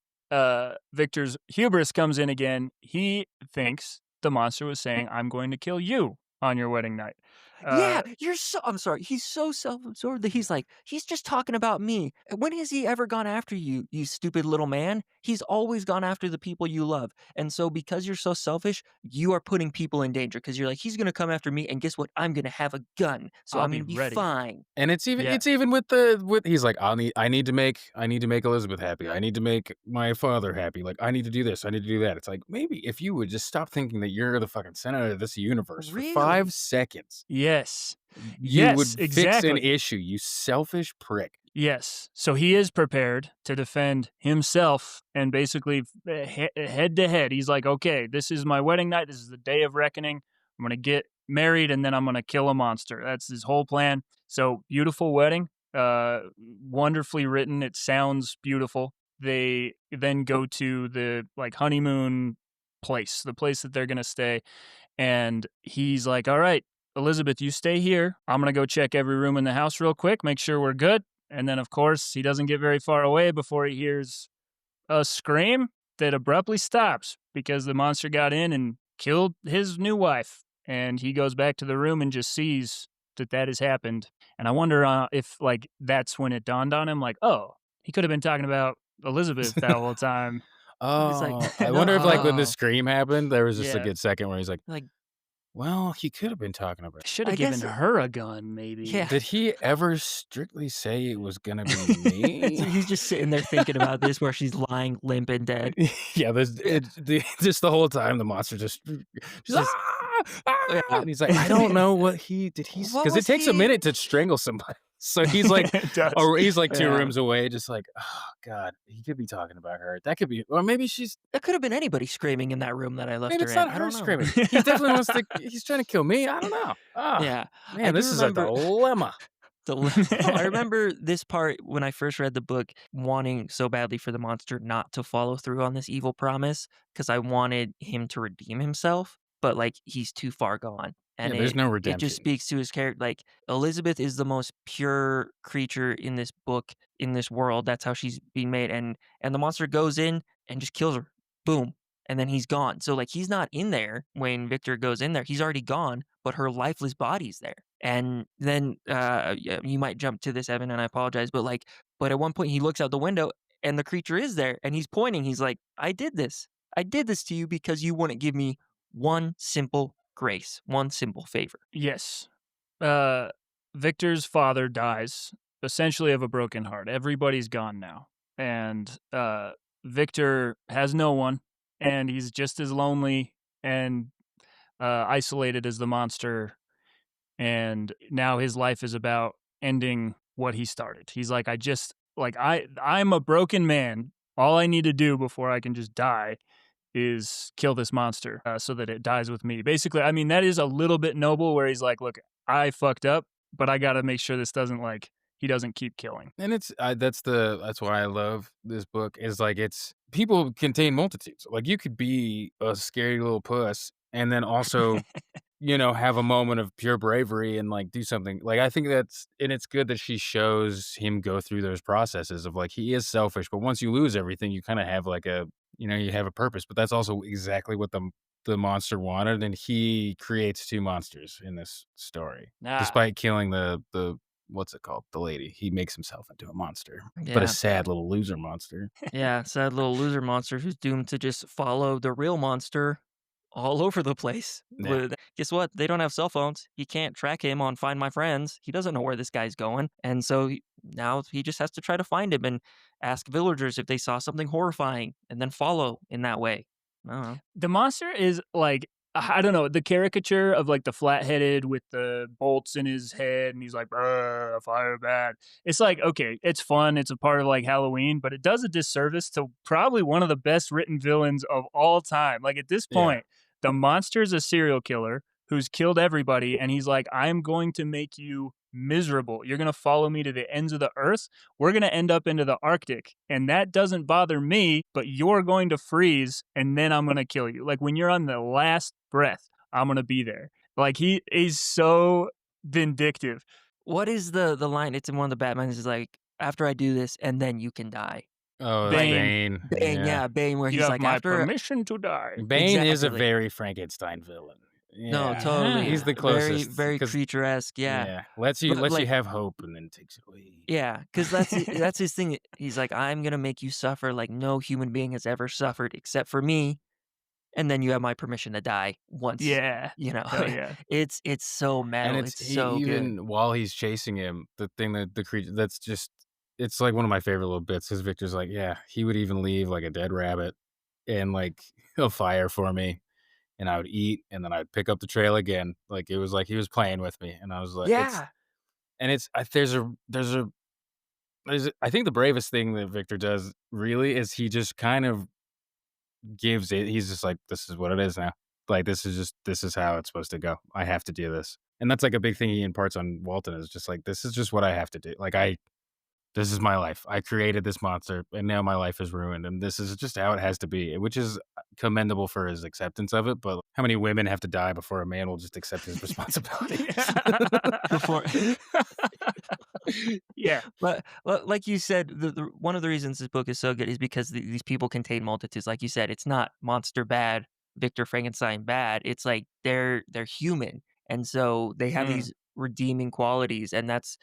Speaker 1: Victor's hubris comes in again. He thinks the monster was saying, "I'm going to kill you on your wedding night."
Speaker 2: yeah,
Speaker 1: Uh,
Speaker 2: I'm sorry. He's so self-absorbed that he's like, he's just talking about me. When has he ever gone after you, you stupid little man? He's always gone after the people you love. And so because you're so selfish, you are putting people in danger because you're like, he's going to come after me and guess what? I'm going to have a gun. So
Speaker 1: I'll
Speaker 2: I'm
Speaker 1: be
Speaker 2: going to be
Speaker 1: ready.
Speaker 2: fine.
Speaker 3: And it's even
Speaker 1: Yeah.
Speaker 3: with he's like, I need to make Elizabeth happy. I need to make my father happy. Like, I need to do this. I need to do that. It's like, maybe if you would just stop thinking that you're the fucking center of this universe for 5
Speaker 2: Really?
Speaker 3: seconds,
Speaker 1: Yes.
Speaker 3: you
Speaker 1: Yes,
Speaker 3: would fix an
Speaker 1: exactly.
Speaker 3: issue, you selfish prick.
Speaker 1: Yes. So he is prepared to defend himself and basically head to head. He's like, okay, this is my wedding night. This is the day of reckoning. I'm going to get married and then I'm going to kill a monster. That's his whole plan. So beautiful wedding, wonderfully written. It sounds beautiful. They then go to the like honeymoon place, the place that they're going to stay. And he's like, all right, Elizabeth, you stay here. I'm going to go check every room in the house real quick, make sure we're good. And then, of course, he doesn't get very far away before he hears a scream that abruptly stops because the monster got in and killed his new wife. And he goes back to the room and just sees that that has happened. And I wonder if, like, that's when it dawned on him, like, oh, he could have been talking about Elizabeth that whole time.
Speaker 2: He's like,
Speaker 3: Oh, I
Speaker 2: no,
Speaker 3: wonder if, like, when the
Speaker 1: Oh,
Speaker 3: scream happened, there was just a
Speaker 1: yeah.
Speaker 3: good second where he's like,
Speaker 2: like,
Speaker 3: "Well, he could have been talking about."
Speaker 1: I should
Speaker 2: I
Speaker 1: have given
Speaker 2: guess,
Speaker 1: her a gun,
Speaker 2: yeah.
Speaker 1: maybe.
Speaker 3: Did he ever strictly say it was gonna be me?
Speaker 2: He's just sitting there thinking about this where she's lying limp and dead.
Speaker 3: Yeah, just the whole time the monster just
Speaker 2: Just, yeah.
Speaker 3: and he's like, "I don't know what he did he
Speaker 2: What
Speaker 3: because it
Speaker 2: was
Speaker 3: takes a
Speaker 2: he?
Speaker 3: minute to strangle somebody." So he's like
Speaker 1: It does.
Speaker 3: or he's like 2
Speaker 1: Yeah.
Speaker 3: rooms away, just like, "Oh god, he could be talking about her. That could be or maybe she's
Speaker 2: It could have been anybody screaming in that room that I left
Speaker 3: maybe
Speaker 2: her
Speaker 3: it's
Speaker 2: in.
Speaker 3: not
Speaker 2: I
Speaker 3: her
Speaker 2: don't know.
Speaker 3: screaming. He definitely wants to he's trying to kill me. I don't know. Ah,
Speaker 2: Yeah, I
Speaker 3: man,
Speaker 2: do
Speaker 3: this is a
Speaker 2: remember
Speaker 3: dilemma."
Speaker 2: I remember this part when I first read the book, wanting so badly for the monster not to follow through on this evil promise because I wanted him to redeem himself, but like he's too far gone.
Speaker 3: Yeah,
Speaker 2: And
Speaker 3: there's no
Speaker 2: it just
Speaker 3: redemption.
Speaker 2: speaks to his character. Like Elizabeth is the most pure creature in this book, in this world. That's how she's being made. And the monster goes in and just kills her. Boom. And then he's gone. So like he's not in there when Victor goes in there. He's already gone, but her lifeless body's there. And then yeah, you might jump to this, Evan, and I apologize, but like, but at one point he looks out the window and the creature is there and he's pointing. He's like, I did this. I did this to you because you wouldn't give me one simple grace, one simple favor.
Speaker 1: Yes. Uh, Victor's father dies essentially of a broken heart. Everybody's gone now. And Victor has no one, and he's just as lonely and isolated as the monster. And now his life is about ending what he started. He's like, I'm a broken man. All I need to do before I can just die is kill this monster so that it dies with me. Basically, I mean, that is a little bit noble where he's like, look, I fucked up, but I got to make sure this doesn't he doesn't keep killing.
Speaker 3: And it's that's why I love this book is like it's people contain multitudes. Like you could be a scary little puss and then also have a moment of pure bravery and, like, do something. Like, I think it's good that she shows him go through those processes of, like, he is selfish, but once you lose everything, you kinda have, like, you have a purpose, but that's also exactly what the monster wanted, and he creates 2 monsters in this story.
Speaker 1: Nah.
Speaker 3: Despite killing the what's it called? The lady. He makes himself into a monster, but a
Speaker 2: Yeah.
Speaker 3: sad little loser monster.
Speaker 2: Yeah, sad little loser monster who's doomed to just follow the real monster all over the place.
Speaker 3: Yeah.
Speaker 2: Guess what? They don't have cell phones. He can't track him on Find My Friends. He doesn't know where this guy's going. And so now he just has to try to find him and ask villagers if they saw something horrifying and then follow in that way. I don't know.
Speaker 1: The monster is like I don't know, the caricature of like the flat-headed with the bolts in his head and he's like, "Brr, fire bad." It's like, okay, it's fun, it's a part of like Halloween, but it does a disservice to probably one of the best written villains of all time. Like at this
Speaker 3: Yeah.
Speaker 1: point, the monster's a serial killer who's killed everybody and he's like, "I'm going to make you miserable. You're going to follow me to the ends of the earth. We're going to end up into the Arctic. And that doesn't bother me, but you're going to freeze and then I'm going to kill you." Like when you're on the last breath, I'm going to be there. Like he is so vindictive.
Speaker 2: What is the line? It's in one of the Batmans is like, after I do this, and then you can die.
Speaker 3: Oh, it's
Speaker 2: Like
Speaker 1: Bane,
Speaker 3: Bane.
Speaker 2: Bane,
Speaker 3: Yeah.
Speaker 2: yeah, Bane, where
Speaker 1: you
Speaker 2: he's
Speaker 1: have
Speaker 2: like,
Speaker 1: my
Speaker 2: after
Speaker 1: permission to die.
Speaker 3: Bane is a
Speaker 2: exactly.
Speaker 3: very Frankenstein villain.
Speaker 2: No,
Speaker 3: Yeah. He's
Speaker 2: totally.
Speaker 1: Yeah.
Speaker 3: the
Speaker 2: Very,
Speaker 3: closest
Speaker 2: very
Speaker 3: because
Speaker 2: creature-esque, yeah.
Speaker 3: yeah, lets you
Speaker 2: But,
Speaker 3: lets you
Speaker 2: like
Speaker 3: have hope and then takes it away.
Speaker 2: yeah, because that's his thing. He's like, "I'm gonna make you suffer like no human being has ever suffered except for me, and then you have my permission to die once."
Speaker 1: Yeah.
Speaker 2: You know?
Speaker 1: Hell yeah.
Speaker 2: It's so
Speaker 3: And
Speaker 2: metal,
Speaker 3: it's
Speaker 2: it's
Speaker 3: he
Speaker 2: so good.
Speaker 3: even while he's chasing him, the thing that the creature that's just it's like one of my favorite little bits because Victor's like, yeah, he would even leave like a dead rabbit and like a fire for me, and I would eat, and then I'd pick up the trail again. Like it was like he was playing with me, and I was like, it's
Speaker 2: Yeah!
Speaker 3: and it's I think the bravest thing that Victor does really is he just kind of gives it. He's just like, this is what it is now. Like this is how it's supposed to go. I have to do this. And that's like a big thing he imparts on Walton is just like, this is just what I have to do. Like this is my life. I created this monster and now my life is ruined. And this is just how it has to be, which is commendable for his acceptance of it. But how many women have to die before a man will just accept his responsibilities?
Speaker 2: Before
Speaker 1: Yeah.
Speaker 2: but like you said, the one of the reasons this book is so good is because these people contain multitudes. Like you said, it's not monster bad, Victor Frankenstein bad. It's like they're human, and so they have
Speaker 1: Mm.
Speaker 2: these redeeming qualities, and that's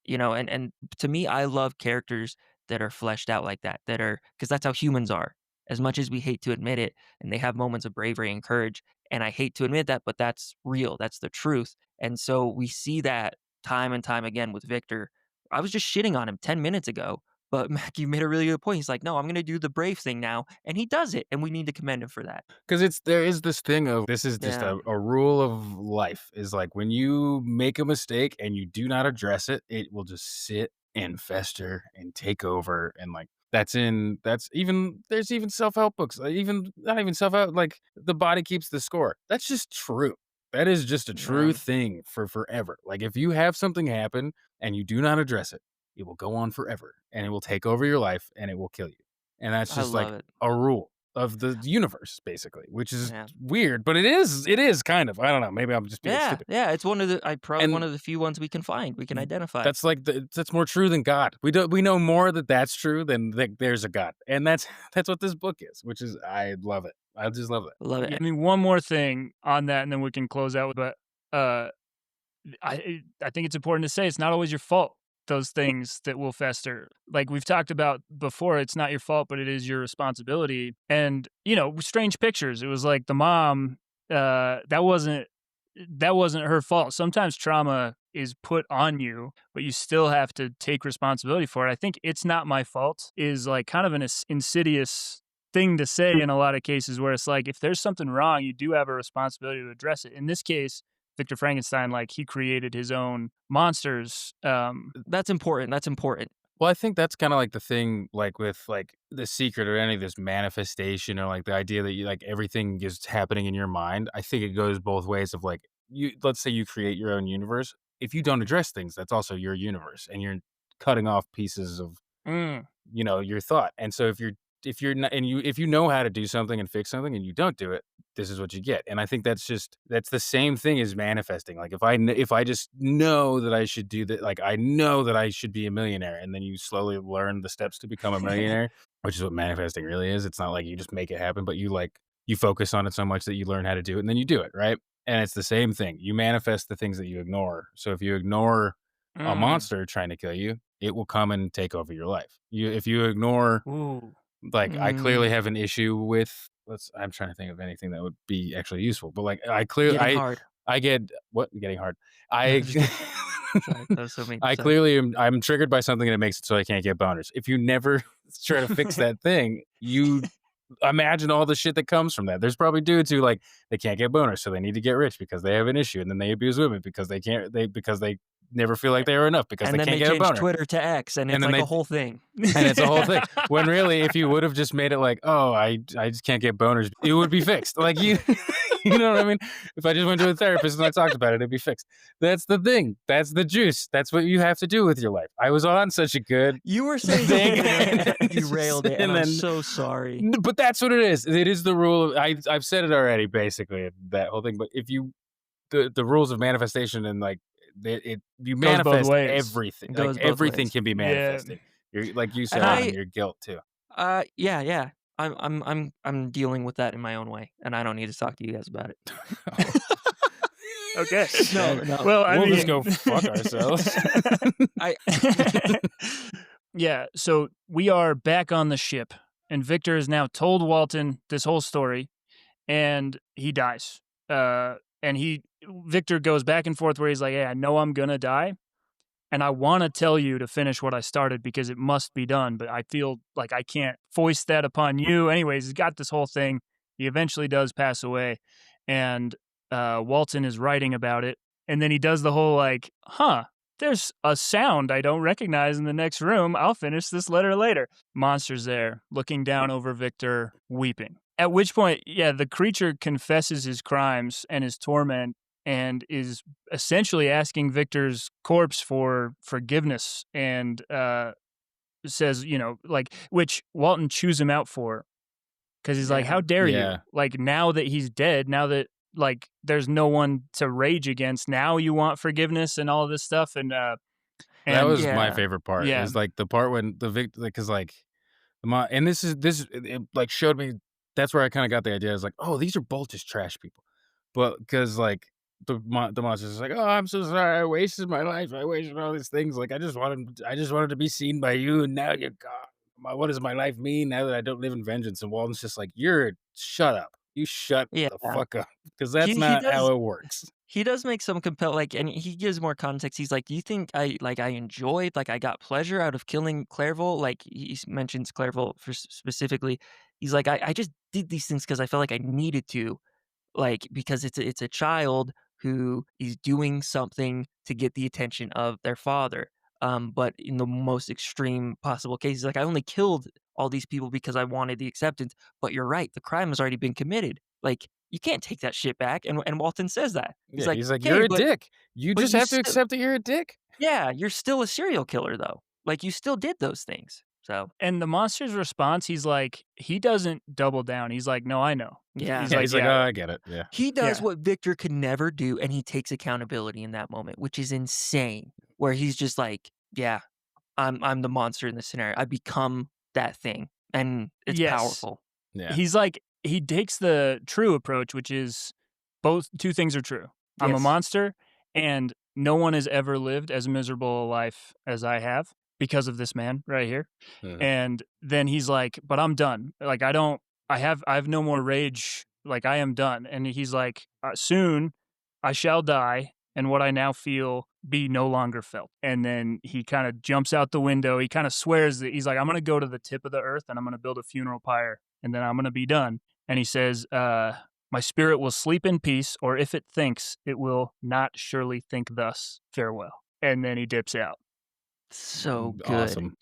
Speaker 2: and to me, I love characters that are fleshed out like that, that are because that's how humans are. As much as we hate to admit it, and they have moments of bravery and courage, and I hate to admit that, but that's real. That's the truth. And so we see that time and time again with Victor. I was just shitting on him 10 minutes ago, but Mac, you made a really good point. He's like, no, I'm going to do the brave thing now. And he does it. And we need to commend him for that.
Speaker 3: Because there is this thing of this is just
Speaker 2: Yeah.
Speaker 3: a rule of life is like when you make a mistake and you do not address it, it will just sit and fester and take over. And like that's even there's even self-help books, even not even self-help, like the body keeps the score. That's just true. That is just a true
Speaker 2: Yeah.
Speaker 3: thing for forever. Like if you have something happen and you do not address it, it will go on forever and it will take over your life and it will kill you. And that's
Speaker 2: I
Speaker 3: just
Speaker 2: love
Speaker 3: like
Speaker 2: it.
Speaker 3: a rule of the universe, basically, which is
Speaker 2: Yeah.
Speaker 3: weird, but it is kind of. I don't know. Maybe I'm just being
Speaker 2: Yeah.
Speaker 3: stupid.
Speaker 2: Yeah. It's one of the, I probably one
Speaker 3: And
Speaker 2: of the few ones we can find, we can identify.
Speaker 3: that's like that's more true than God. We know more that that's true than that there's a God, and that's that's what this book is, which is I love it. I just love it.
Speaker 2: Love
Speaker 1: Yeah,
Speaker 2: it.
Speaker 1: I mean, one more thing on that, and then we can close out. But uh, I think it's important to say it's not always your fault. Those things that will fester, like we've talked about before, it's not your fault, but it is your responsibility. And Strange Pictures. It was like the mom. That wasn't her fault. Sometimes trauma is put on you, but you still have to take responsibility for it. I think "it's not my fault" is like kind of an insidious thing to say in a lot of cases where it's like if there's something wrong, you do have a responsibility to address it. In this case, Victor Frankenstein, like he created his own monsters.
Speaker 2: That's important. That's important.
Speaker 3: Well, I think that's kind of like the thing, like with like the secret or any of this manifestation, or like the idea that you like everything is happening in your mind. I think it goes both ways. Of like you, let's say you create your own universe. If you don't address things, that's also your universe, and you're cutting off pieces of
Speaker 1: mm,
Speaker 3: your thought. And so if you're if you're not, and you if you know how to do something and fix something and you don't do it, this is what you get. And I think that's the same thing as manifesting. Like if I just know that I should do that, like I know that I should be a millionaire, and then you slowly learn the steps to become a millionaire, which is what manifesting really is. It's not like you just make it happen, but you focus on it so much that you learn how to do it and then you do it, right? And it's the same thing. You manifest the things that you ignore. So if you ignore a
Speaker 1: Mm.
Speaker 3: monster trying to kill you, it will come and take over your life. If you ignore,
Speaker 1: Ooh.
Speaker 3: like, I clearly
Speaker 2: Mm,
Speaker 3: have an issue with, I'm trying to think of anything that would be actually useful, but like
Speaker 2: getting hard.
Speaker 3: I get what getting hard.
Speaker 2: No, I'm
Speaker 3: I
Speaker 2: just kidding. Sorry, that was so mean.
Speaker 3: I
Speaker 2: Sorry.
Speaker 3: clearly I'm triggered by something and it makes it so I can't get boners. If you never try to fix that thing, you imagine all the shit that comes from that. There's probably dudes who like they can't get boners, so they need to get rich because they have an issue, and then they abuse women because they never feel like they are enough because
Speaker 2: And
Speaker 3: they
Speaker 2: then
Speaker 3: can't
Speaker 2: they
Speaker 3: get a
Speaker 2: changed
Speaker 3: boner.
Speaker 2: Twitter to X, and
Speaker 3: And
Speaker 2: it's
Speaker 3: then
Speaker 2: like
Speaker 3: they
Speaker 2: a whole thing.
Speaker 3: and it's a whole thing. When really, if you would have just made it like, oh, I just can't get boners, it would be fixed. Like you, you know what I mean? If I just went to a therapist and I talked about it, it'd be fixed. That's the thing. That's the juice. That's what you have to do with your life. I was on such a good
Speaker 2: You were saying
Speaker 3: thing,
Speaker 2: something, and then
Speaker 3: and
Speaker 2: derailed it, and I'm so sorry.
Speaker 3: but that's what it is. It is the rule. I've said it already, basically that whole thing. But if you the rules of manifestation and like you
Speaker 1: Goes both
Speaker 3: manifest
Speaker 1: ways.
Speaker 3: everything.
Speaker 2: It
Speaker 3: Like
Speaker 2: goes both
Speaker 3: everything
Speaker 2: ways.
Speaker 3: can be
Speaker 1: Yeah.
Speaker 3: manifested. You're like you
Speaker 2: And
Speaker 3: said,
Speaker 1: Uh,
Speaker 3: even your guilt too.
Speaker 2: yeah, yeah. I'm dealing with that in my own way, and I don't need to talk to you guys about it.
Speaker 1: okay.
Speaker 2: No,
Speaker 3: And
Speaker 2: no.
Speaker 1: Well, I
Speaker 3: we'll just
Speaker 1: mean,
Speaker 3: go fuck ourselves.
Speaker 2: I
Speaker 1: yeah. So we are back on the ship, and Victor has now told Walton this whole story, and he dies. And Victor goes back and forth where he's like, "Hey, I know I'm gonna die, and I want to tell you to finish what I started because it must be done, but I feel like I can't foist that upon you." Anyways, he's got this whole thing. He eventually does pass away, and Walton is writing about it, and then he does the whole like, "Huh, there's a sound I don't recognize in the next room. I'll finish this letter later." Monster's there, looking down over Victor, weeping. At which point, yeah, the creature confesses his crimes and his torment and is essentially asking Victor's corpse for forgiveness and says, like, which Walton chews him out for because he's like,
Speaker 2: yeah.
Speaker 1: "How dare you?
Speaker 3: Yeah.
Speaker 1: Like, now that he's dead, now that like there's no one to rage against, now you want forgiveness and all this stuff."
Speaker 3: That
Speaker 1: And
Speaker 3: was my
Speaker 2: Yeah.
Speaker 3: favorite part.
Speaker 1: yeah,
Speaker 3: Is like the part when the victor, because like and it, like showed me. That's where I kind of got the idea. I was like, oh, these are both just trash people, but because like the monster's like, oh, I'm so sorry, I wasted my life, I wasted all these things. Like I just wanted to be seen by you, and now you're gone. What does my life mean now that I don't live in vengeance? And Walden's just like, shut up, you shut
Speaker 2: Yeah.
Speaker 3: the fuck up, because that's
Speaker 2: He
Speaker 3: not how
Speaker 2: does
Speaker 3: it works.
Speaker 2: he does make some and he gives more context. He's like, "Do you think I enjoyed, like, I got pleasure out of killing Clairville?" Like, mentions Clairville specifically. He's like, I just did these things because I felt like I needed to." Like, because it's a child who is doing something to get the attention of their father. But in the most extreme possible cases, like, I only killed all these people because I wanted the acceptance. But you're right, the crime has already been committed. Like, you can't take that shit back. And Walton says that. He's
Speaker 3: Yeah,
Speaker 2: like,
Speaker 3: he's like, you're
Speaker 2: okay,
Speaker 3: a dick. You
Speaker 2: but
Speaker 3: just
Speaker 2: you
Speaker 3: have to
Speaker 2: still,
Speaker 3: accept that you're a dick.
Speaker 2: yeah, you're still a serial killer though. Like, you still did those things. So
Speaker 1: and the monster's response, he's like, he doesn't double down. He's like, "No, I know."
Speaker 2: yeah.
Speaker 1: He's
Speaker 3: Yeah,
Speaker 1: like,
Speaker 3: he's like, oh,
Speaker 1: "Yeah,
Speaker 3: I get it. Yeah.
Speaker 2: He does
Speaker 1: yeah."
Speaker 2: what Victor could never do, and he takes accountability in that moment, which is insane. Where he's just like, "Yeah, I'm the monster in this scenario. I become that thing, and it's
Speaker 1: Yes.
Speaker 2: powerful."
Speaker 3: Yeah.
Speaker 1: He's like he takes the true approach, which is both two things are true. I'm a
Speaker 2: Yes.
Speaker 1: monster, and no one has ever lived as miserable a life as I have because of this man right here.
Speaker 3: Mhm.
Speaker 1: And then he's like, "But I'm done. Like I have no more rage. Like I am done." And he's like, "Soon I shall die, and what I now feel be no longer felt." And then he kind of jumps out the window. He kind of swears that he's like, "I'm going to go to the tip of the earth and I'm going to build a funeral pyre and then I'm going to be done." And he says, "My spirit will sleep in peace, or if it thinks, it will not surely think thus. Farewell." And then he dips out.
Speaker 2: So good.
Speaker 3: Awesome.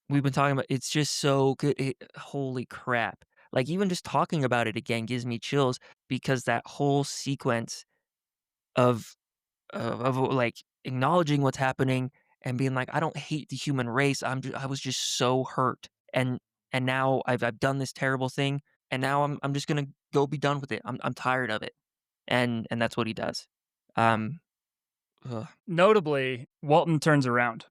Speaker 2: We've been talking about it's just so good. Holy crap. Like, even just talking about it again gives me chills because that whole sequence of like, acknowledging what's happening and being like, "I don't hate the human race. I was just so hurt." And and now I've done this terrible thing, and now I'm just gonna go be done with it. I'm tired of it, and that's what he does. Um, ugh.
Speaker 1: Notably, Walton turns around.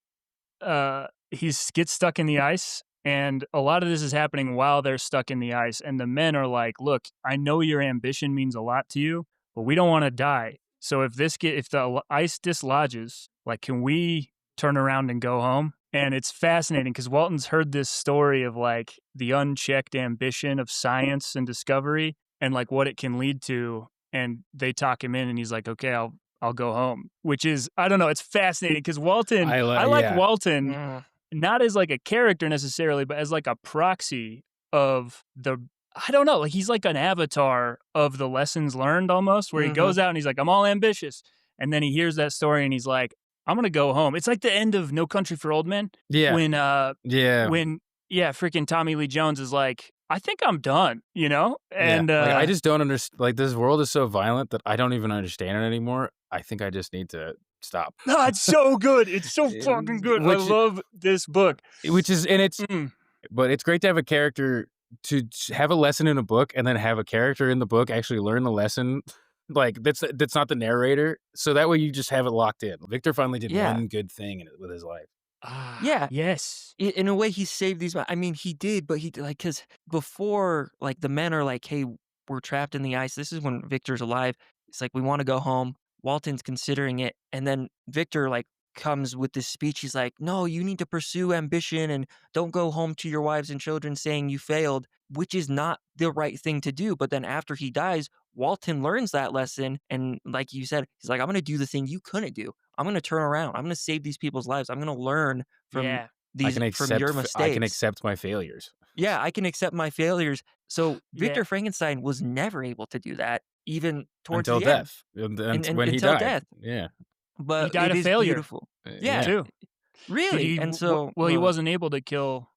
Speaker 1: He's gets stuck in the ice, and a lot of this is happening while they're stuck in the ice, and the men are like, "Look, I know your ambition means a lot to you, but we don't wanna die. So if the ice dislodges, like, can we turn around and go home?" And it's fascinating because Walton's heard this story of, like, the unchecked ambition of science and discovery and, like, what it can lead to, and they talk him in, and he's like, "Okay, I'll go home," which is I don't know, it's fascinating because I like
Speaker 3: Yeah.
Speaker 1: Walton
Speaker 2: Mm,
Speaker 1: not as like a character necessarily, but as like a proxy of the I don't know, like he's like an avatar of the lessons learned almost, where he
Speaker 2: mhm.
Speaker 1: goes out and he's like, "I'm all ambitious," and then he hears that story and he's like, "I'm gonna go home." It's like the end of No Country for Old Men
Speaker 3: Yeah.
Speaker 1: when
Speaker 3: Yeah.
Speaker 1: when yeah, freaking Tommy Lee Jones is like, "I think I'm done," you know,
Speaker 3: Yeah.
Speaker 1: and
Speaker 3: Like, I just don't understand. Like, this world is so violent that I don't even understand it anymore. I think I just need to stop.
Speaker 1: no, it's so good. It's so fucking good. I
Speaker 3: Which
Speaker 1: love this book.
Speaker 3: and it's
Speaker 1: Mm,
Speaker 3: but it's great to have a character to have a lesson in a book and then have a character in the book actually learn the lesson. Like, that's not the narrator, so that way you just have it locked in. Victor finally did
Speaker 2: Yeah,
Speaker 3: one good thing with his life.
Speaker 2: yeah.
Speaker 1: yes.
Speaker 2: In a way, he saved these. I mean, he did, but like because before, like the men are like, "Hey, we're trapped in the ice." This is when Victor's alive. It's like we want to go home. Walton's considering it, and then Victor like comes with this speech. He's like, "No, you need to pursue ambition and don't go home to your wives and children saying you failed," which is not the right thing to do. But then after he dies, Walton learns that lesson, and like you said, he's like, "I'm going to do the thing you couldn't do. I'm going to turn around. I'm going to save these people's lives. I'm going to learn from
Speaker 1: Yeah.
Speaker 2: these from your
Speaker 3: I can
Speaker 2: mistakes.
Speaker 3: accept my failures
Speaker 2: Yeah, I can accept my failures." So
Speaker 1: Yeah.
Speaker 2: Victor Frankenstein was never able to do that, even towards
Speaker 3: until
Speaker 2: the end,
Speaker 3: death, and when he
Speaker 2: until
Speaker 3: died.
Speaker 2: death.
Speaker 3: Yeah.
Speaker 1: He
Speaker 2: But
Speaker 1: died
Speaker 2: it
Speaker 1: of
Speaker 2: is
Speaker 1: failure
Speaker 2: beautiful.
Speaker 3: Yeah.
Speaker 2: Yeah,
Speaker 1: too.
Speaker 2: really. And so,
Speaker 1: Well, he wasn't able to kill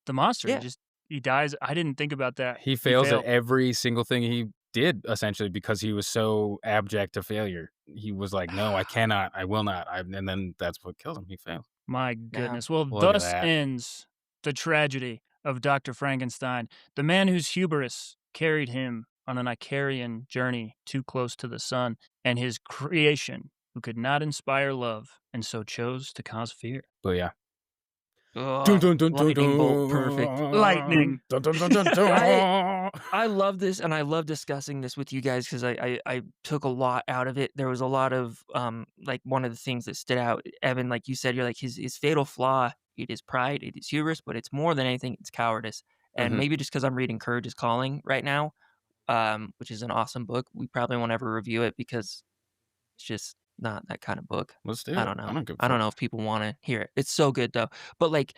Speaker 1: the monster.
Speaker 2: yeah,
Speaker 1: He dies. I didn't think about that.
Speaker 3: He
Speaker 1: He
Speaker 3: fails at
Speaker 1: failed.
Speaker 3: every single thing he did, essentially, because he was so abject to failure. He was like, "No, I cannot. I will not." And then that's what kills him. He fails.
Speaker 1: My
Speaker 2: yeah.
Speaker 1: goodness. Well,
Speaker 3: Look at
Speaker 1: thus
Speaker 3: that.
Speaker 1: ends the tragedy of Dr. Frankenstein, the man whose hubris carried him on an Icarian journey too close to the sun, and his creation, who could not inspire love and so chose to cause fear.
Speaker 3: But yeah. Dun,
Speaker 2: Oh,
Speaker 3: dun, dun, dun,
Speaker 2: lightning bolt, perfect.
Speaker 1: Lightning.
Speaker 3: dun. Dun, dun, dun, dun,
Speaker 2: I
Speaker 3: dun.
Speaker 2: I love this, and I love discussing this with you guys because I took a lot out of it. There was a lot of like one of the things that stood out, Evan, like you said, you're like his fatal flaw. It is pride, it is hubris, but it's more than anything, it's cowardice. And
Speaker 3: Mhm.
Speaker 2: maybe just because I'm reading Courage is Calling right now, which is an awesome book, we probably won't ever review it because it's just not that kind of book.
Speaker 3: Let's do
Speaker 2: I
Speaker 3: it.
Speaker 2: don't
Speaker 3: I
Speaker 2: know.
Speaker 3: don't give a
Speaker 2: I don't
Speaker 3: fuck.
Speaker 2: know if people want to hear it. It's so good though. But like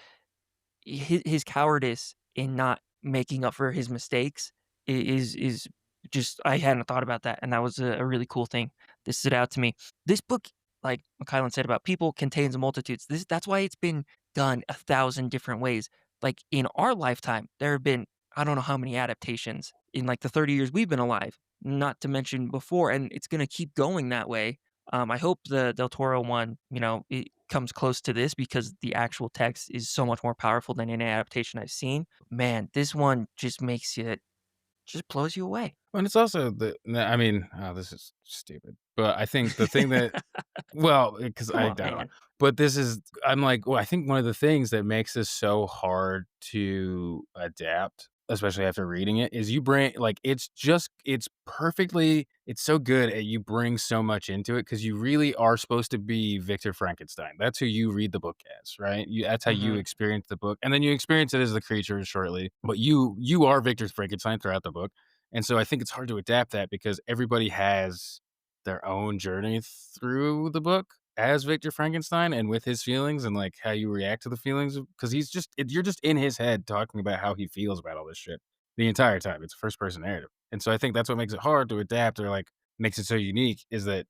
Speaker 2: his cowardice in not making up for his mistakes is just I hadn't thought about that, and that was a really cool thing that stood out to me. This book, like Kylan said about people, contains multitudes. That's why it's been done 1,000 different ways. Like in our lifetime, there have been I don't know how many adaptations in like the 30 years we've been alive, not to mention before, and it's gonna keep going that way. I hope the Del Toro one, it comes close to this because the actual text is so much more powerful than any adaptation I've seen. Man, this one just makes you just blows you away.
Speaker 3: And it's also I mean, oh, this is stupid. But I think the thing that well, because
Speaker 2: Come
Speaker 3: I
Speaker 2: on,
Speaker 3: don't know.
Speaker 2: man.
Speaker 3: But I'm like, well, I think one of the things that makes this so hard to adapt, especially after reading it, is you bring like it's so good at you bring so much into it because you really are supposed to be Victor Frankenstein. That's who you read the book as, right? That's how you
Speaker 2: Mhm.
Speaker 3: experience the book, and then you experience it as the creature shortly. But you are Victor Frankenstein throughout the book, and so I think it's hard to adapt that because everybody has their own journey through the book as Victor Frankenstein and with his feelings and like how you react to the feelings because you're just in his head talking about how he feels about all this shit the entire time. It's a first person narrative. And so I think that's what makes it hard to adapt or like makes it so unique is that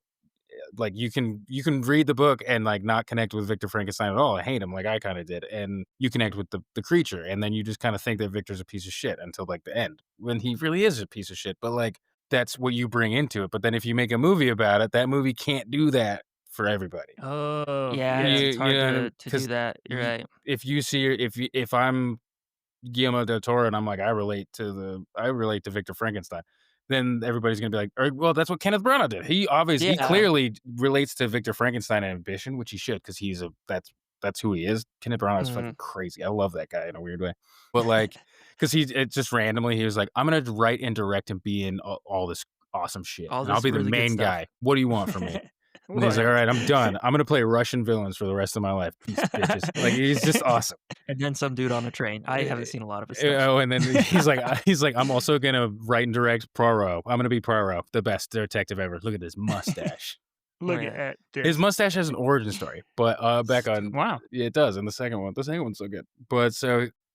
Speaker 3: like you can read the book and like not connect with Victor Frankenstein at all. I hate him like I kind of did. And you connect with the creature and then you just kind of think that Victor's a piece of shit until like the end when he really is a piece of shit. But like that's what you bring into it. But then if you make a movie about it, that movie can't do that for everybody.
Speaker 1: Oh,
Speaker 2: Yeah,
Speaker 1: yeah.
Speaker 2: it's
Speaker 3: You
Speaker 2: hard
Speaker 3: know
Speaker 2: to do
Speaker 3: because
Speaker 2: that. You're right.
Speaker 3: if you see if I'm Guillermo del Toro, and I'm like, I relate to Victor Frankenstein, then everybody's gonna be like, well, that's what Kenneth Branagh did. He
Speaker 2: Yeah.
Speaker 3: clearly relates to Victor Frankenstein and ambition, which he should, because that's who he is. Kenneth Branagh is
Speaker 2: Mhm.
Speaker 3: fucking crazy. I love that guy in a weird way, but like, because it's just randomly he was like, I'm gonna write and direct and be in all this awesome shit,
Speaker 2: All
Speaker 3: and I'll
Speaker 2: this
Speaker 3: be the
Speaker 2: really good
Speaker 3: main
Speaker 2: stuff.
Speaker 3: guy. What do you want from me? And he's like,
Speaker 1: What?
Speaker 3: all right, I'm done. I'm gonna play Russian villains for the rest of my life. Peace, bitches. Like, he's just awesome.
Speaker 2: And then some dude on a train. I haven't
Speaker 3: Eh,
Speaker 2: seen a lot of his stuff.
Speaker 3: Oh, and then he's like, I'm also gonna write and direct Poirot. I'm gonna be Poirot, the best detective ever. Look at this mustache.
Speaker 2: Oh,
Speaker 1: Look
Speaker 2: yeah.
Speaker 1: at
Speaker 3: His
Speaker 1: this.
Speaker 3: mustache has an origin story, but back on
Speaker 1: Wow.
Speaker 3: yeah, it does in the second one. The second one's so good, but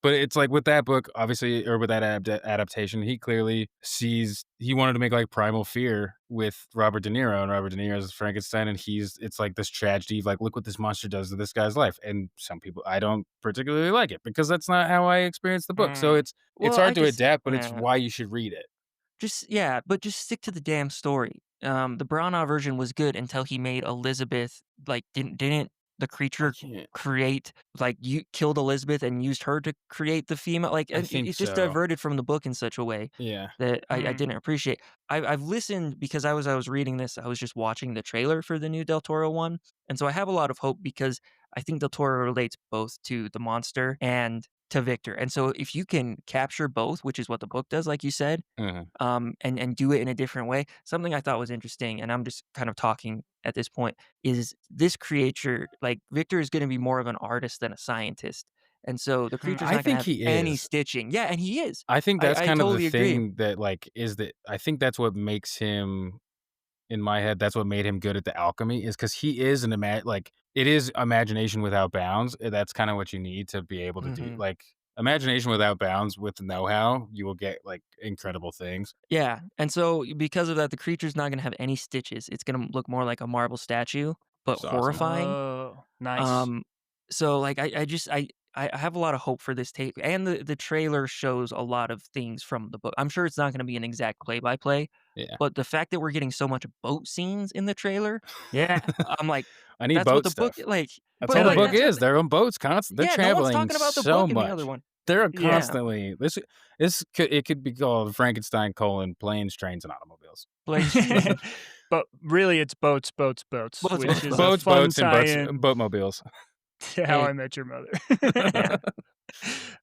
Speaker 3: it's like with that book, obviously, or with that adaptation, he clearly sees he wanted to make like Primal Fear with Robert De Niro, and Robert De Niro is Frankenstein, and it's like this tragedy of like, look what this monster does to this guy's life. And some people, I don't particularly like it because that's not how I experienced the book. So
Speaker 1: Mm.
Speaker 3: it's
Speaker 2: Well, I
Speaker 3: hard to
Speaker 2: just
Speaker 3: adapt, but it's
Speaker 2: yeah.
Speaker 3: why you should read it.
Speaker 2: But just stick to the damn story. The Branagh version was good until he made Elizabeth like didn't the
Speaker 3: I
Speaker 2: creature
Speaker 3: can't.
Speaker 2: create like you killed Elizabeth and used her to create the female like
Speaker 3: I
Speaker 2: and
Speaker 3: think
Speaker 2: it just
Speaker 3: so.
Speaker 2: diverted from the book in such a way
Speaker 3: Yeah.
Speaker 2: that I
Speaker 1: Mm.
Speaker 2: didn't appreciate. I've listened because I was reading this. I was just watching the trailer for the new Del Toro one, and so I have a lot of hope because I think Del Toro relates both to the monster and to Victor. And so if you can capture both, which is what the book does, like you said,
Speaker 3: Mhm.
Speaker 2: and do it in a different way. Something I thought was interesting, and I'm just kind of talking at this point, is this creature like Victor is going to be more of an artist than a scientist, and so the creature's
Speaker 3: I
Speaker 2: not going to
Speaker 3: think
Speaker 2: have
Speaker 3: he
Speaker 2: any
Speaker 3: is.
Speaker 2: stitching. Yeah, and he is.
Speaker 3: I think that's
Speaker 2: I
Speaker 3: kind of the
Speaker 2: totally agree.
Speaker 3: thing that, like, is that I think that's what makes him in my head, that's what made him good at the alchemy is because he is like, it is imagination without bounds, that's kinda what you need to be able to do
Speaker 2: Hmm.
Speaker 3: like, imagination without bounds with know-how, you will get, like, incredible things.
Speaker 2: Yeah, and so because of that, the creature's not going to have any stitches. It's going to look more like a marble statue, but
Speaker 3: It's awesome.
Speaker 2: horrifying.
Speaker 1: Oh, nice.
Speaker 2: Um, so like I just I have a lot of hope for this tape, and the trailer shows a lot of things from the book. I'm sure it's not going to be an exact play by play,
Speaker 3: Yeah.
Speaker 2: but the fact that we're getting so much boat scenes in the trailer,
Speaker 1: Yeah.
Speaker 2: I'm like,
Speaker 3: I need
Speaker 2: that's what
Speaker 3: boat
Speaker 2: the book
Speaker 3: stuff.
Speaker 2: like.
Speaker 3: That's all
Speaker 2: But
Speaker 3: the
Speaker 1: Hell
Speaker 2: like
Speaker 3: book
Speaker 1: yeah.
Speaker 2: that's what
Speaker 3: is, they're on boats they're
Speaker 2: yeah. No one's
Speaker 3: traveling
Speaker 2: talking about the
Speaker 3: so
Speaker 2: book in the other
Speaker 3: much.
Speaker 2: one.
Speaker 3: They're
Speaker 2: Yeah,
Speaker 3: constantly it could be called Frankenstein: planes, trains, and automobiles.
Speaker 2: planes, trains, and
Speaker 1: But really, it's boats, boats, boats,
Speaker 2: boats,
Speaker 1: which
Speaker 2: boats,
Speaker 1: is a
Speaker 2: boats.
Speaker 1: fun
Speaker 3: Boats, and
Speaker 1: tie-in
Speaker 3: boatmobiles.
Speaker 1: to How
Speaker 2: Hey,
Speaker 1: I Met Your Mother.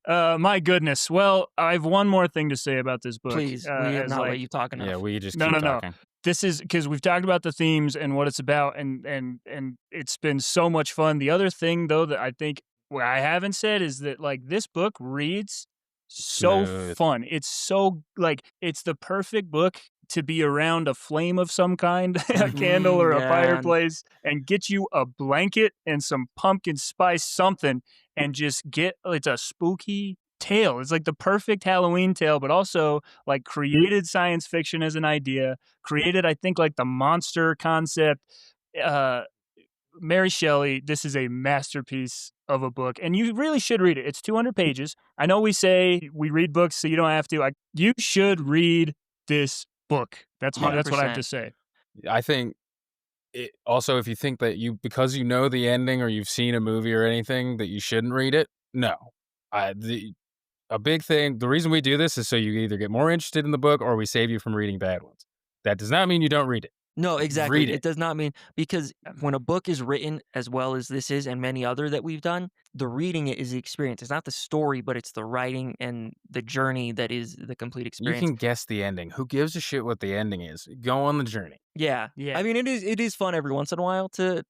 Speaker 2: yeah,
Speaker 1: My goodness. Well, I have one more thing to say about this book.
Speaker 2: please, we have
Speaker 1: As
Speaker 2: not let
Speaker 1: like,
Speaker 2: you talk
Speaker 3: Yeah,
Speaker 2: enough.
Speaker 3: we just
Speaker 1: no,
Speaker 3: keep
Speaker 1: no, no.
Speaker 3: talking.
Speaker 1: This is because we've talked about the themes and what it's about, and it's been so much fun. The other thing, though, that I think what I haven't said is that like this book reads so
Speaker 3: Smooth.
Speaker 1: fun. It's so like it's the perfect book to be around a flame of some kind, a candle or a
Speaker 2: Yeah, and
Speaker 1: fireplace, and get you a blanket and some pumpkin spice something, and just get it's a spooky tale. It's like the perfect Halloween tale, but also like created science fiction as an idea, created, I think, like the monster concept. Uh, Mary Shelley, this is a masterpiece of a book, and you really should read it. It's 200 pages. I know we say we read books so you don't have to. You should read this book.
Speaker 3: Yeah.
Speaker 1: That's what I have to
Speaker 2: 100%.
Speaker 1: say.
Speaker 3: I think it also, if you think that because you know the ending or you've seen a movie or anything, that you shouldn't read it, no. A big thing, the reason we do this is so you either get more interested in the book or we save you from reading bad ones. That does not mean you don't read it.
Speaker 2: No,
Speaker 3: Read
Speaker 2: exactly.
Speaker 3: it.
Speaker 2: It does not mean because when a book is written as well as this is and many other that we've done, the reading it is the experience. It's not the story, but it's the writing and the journey that is the complete
Speaker 3: You
Speaker 2: experience.
Speaker 3: can guess the ending. Who gives a shit what the ending is? Go on the journey.
Speaker 2: Yeah.
Speaker 1: Yeah.
Speaker 2: I mean it is fun every once in a while to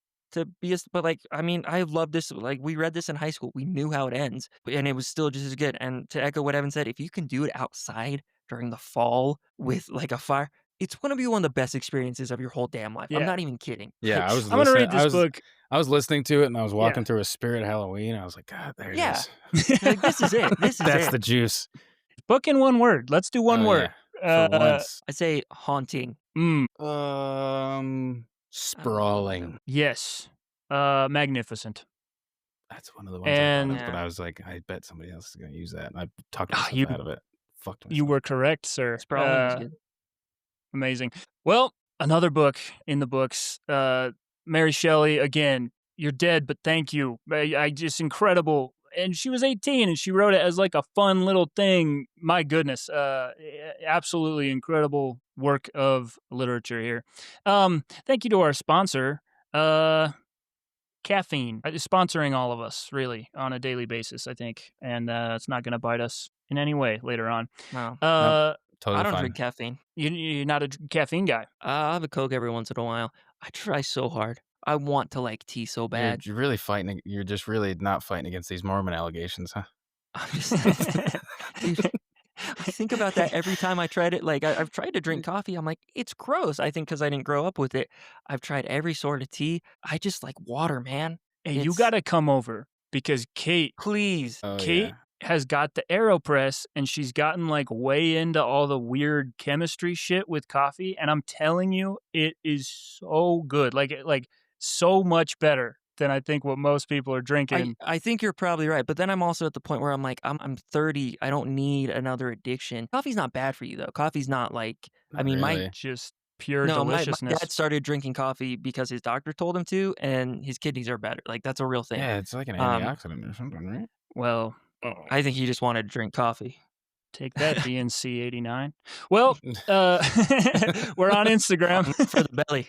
Speaker 2: be but like I mean I love this like we read this in high school. We knew how it ends and it was still just as good. And to echo what Evan said, if you can do it outside during the fall with like a fire, it's going to be one of the best experiences of your whole damn life. I'm
Speaker 1: Yeah.
Speaker 2: not even kidding.
Speaker 3: Yeah,
Speaker 2: Like
Speaker 3: I was
Speaker 1: I'm going to
Speaker 3: listening.
Speaker 1: read this book.
Speaker 3: I was listening to it and I was
Speaker 1: Yeah.
Speaker 3: walking through a Spirit Halloween. I was like, God, there it
Speaker 2: yeah.
Speaker 3: is.
Speaker 2: You're like this is it. This is
Speaker 3: That's
Speaker 2: it.
Speaker 3: the juice.
Speaker 1: Book in one word. Let's do one
Speaker 3: Oh
Speaker 1: word.
Speaker 3: yeah. For once.
Speaker 2: I say haunting.
Speaker 3: Sprawling.
Speaker 1: Yes. Magnificent.
Speaker 3: That's one of the ones I thought of,
Speaker 1: And
Speaker 3: but
Speaker 2: Yeah.
Speaker 3: I was like, I bet somebody else is going to use that. And I talked myself
Speaker 1: you
Speaker 3: out of it. Fucked
Speaker 1: you
Speaker 3: myself.
Speaker 1: were correct, sir.
Speaker 2: Sprawling is good.
Speaker 1: Amazing. Well, another book in the books. Mary Shelley, again, you're dead, but thank you. I just incredible. and she was 18 and she wrote it as like a fun little thing. My goodness, absolutely incredible work of literature here. Thank you to our sponsor, caffeine, is sponsoring all of us really on a daily basis, I think, and it's not going to bite us in any way later on.
Speaker 2: No,
Speaker 3: Nope,
Speaker 2: I
Speaker 3: totally
Speaker 2: don't
Speaker 3: fine.
Speaker 2: drink caffeine.
Speaker 1: You're not a caffeine guy.
Speaker 2: I have a Coke every once in a while. I try so hard. I want to like tea so bad.
Speaker 3: You're really fighting. You're just really not fighting against these Mormon allegations, huh?
Speaker 2: I'm just, dude, I think about that every time I tried it. Like I've tried to drink coffee. I'm like, it's gross. I think because I didn't grow up with it. I've tried every sort of tea. I just like water, man.
Speaker 1: Hey, you
Speaker 2: It's-
Speaker 1: got to come over because Kate
Speaker 2: Please.
Speaker 3: Oh,
Speaker 1: Kate
Speaker 3: yeah.
Speaker 1: has got the AeroPress and she's gotten like way into all the weird chemistry shit with coffee. And I'm telling you, it is so good. Like so much better than I think what most people are drinking.
Speaker 2: I think you're probably right. But then I'm also at the point where I'm like, I'm 30. I don't need another addiction. Coffee's not bad for you though. Coffee's not like,
Speaker 3: Not
Speaker 2: I mean,
Speaker 3: really.
Speaker 1: Just pure
Speaker 2: my
Speaker 1: deliciousness.
Speaker 2: dad started drinking coffee because his doctor told him to, and his kidneys are better. Like that's a real thing.
Speaker 3: Yeah, it's like an antioxidant or something, right?
Speaker 1: Well,
Speaker 2: I think he just wanted to drink coffee.
Speaker 1: take that, DNC 89. Well, we're on Instagram.
Speaker 2: For the belly.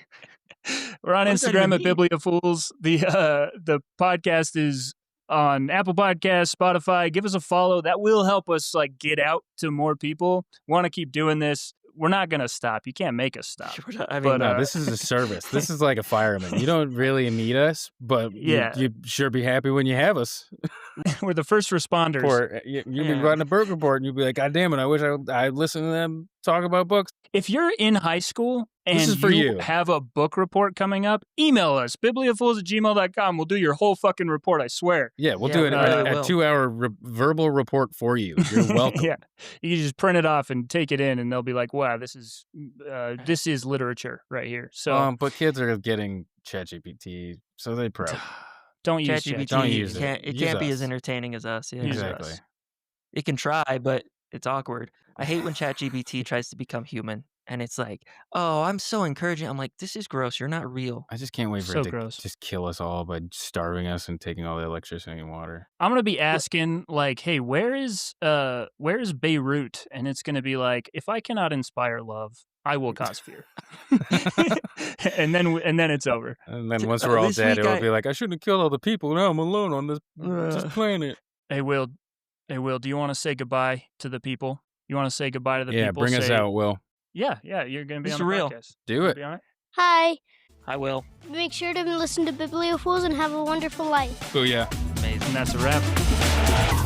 Speaker 1: We're on
Speaker 2: What does that
Speaker 1: Instagram
Speaker 2: even
Speaker 1: at BibliaFools. The podcast is on Apple Podcasts, Spotify. Give us a follow. That will help us like get out to more people. Want to keep doing this. We're not going to stop. You can't make us stop.
Speaker 2: I mean,
Speaker 1: But,
Speaker 3: No, this is a service. This is like a fireman. You don't really need us, but
Speaker 1: Yeah.
Speaker 3: you sure be happy when you have us.
Speaker 1: we're the first responders.
Speaker 3: Or you'd be
Speaker 2: Yeah.
Speaker 3: writing a book report and you'd be like, God damn it, I wish I listened to them talk about books.
Speaker 1: If you're in high school and
Speaker 3: This is for you.
Speaker 1: have a book report coming up, email us, bibliafools@gmail.com. We'll do your whole fucking report, I swear.
Speaker 3: Yeah, we'll
Speaker 2: Yeah,
Speaker 3: do
Speaker 2: we really
Speaker 3: a
Speaker 2: will.
Speaker 3: 2-hour verbal report for you. You're welcome.
Speaker 1: Yeah. You can just print it off and take it in, and they'll be like, wow, this is literature right here. So
Speaker 3: But kids are getting ChatGPT, so they pro.
Speaker 1: don't use
Speaker 2: ChatGPT
Speaker 3: Don't use it.
Speaker 2: can't
Speaker 3: Use
Speaker 2: be as
Speaker 3: us.
Speaker 2: entertaining as us. Yeah.
Speaker 1: Use
Speaker 3: Exactly.
Speaker 1: us.
Speaker 2: It can try, but it's awkward. I hate when ChatGPT tries to become human, and it's like, oh, I'm so encouraging. I'm like, this is gross. You're not real.
Speaker 3: I just can't wait for
Speaker 1: So
Speaker 3: it to
Speaker 1: gross.
Speaker 3: just kill us all by starving us and taking all the electricity and water.
Speaker 1: I'm gonna be asking like, hey, where is Beirut? And it's gonna be like, if I cannot inspire love, I will cause fear. and then it's over.
Speaker 3: And then once we're all
Speaker 2: this
Speaker 3: dead,
Speaker 2: week
Speaker 3: it'll be like, I shouldn't have killed all the people. Now I'm alone on this planet.
Speaker 1: Hey Will, do you want to say goodbye to the people? You want to say goodbye to the
Speaker 3: Yeah,
Speaker 1: people?
Speaker 3: bring us
Speaker 1: Say-
Speaker 3: out, Will.
Speaker 1: Yeah, you're gonna be
Speaker 2: This
Speaker 1: on the
Speaker 2: is real.
Speaker 1: podcast.
Speaker 3: Do
Speaker 1: You
Speaker 3: it.
Speaker 1: be on it?
Speaker 4: Hi.
Speaker 2: I will.
Speaker 4: Make sure to listen to Bibliofools and have a wonderful life.
Speaker 3: Booyah.
Speaker 2: Amazing.
Speaker 1: And that's a wrap.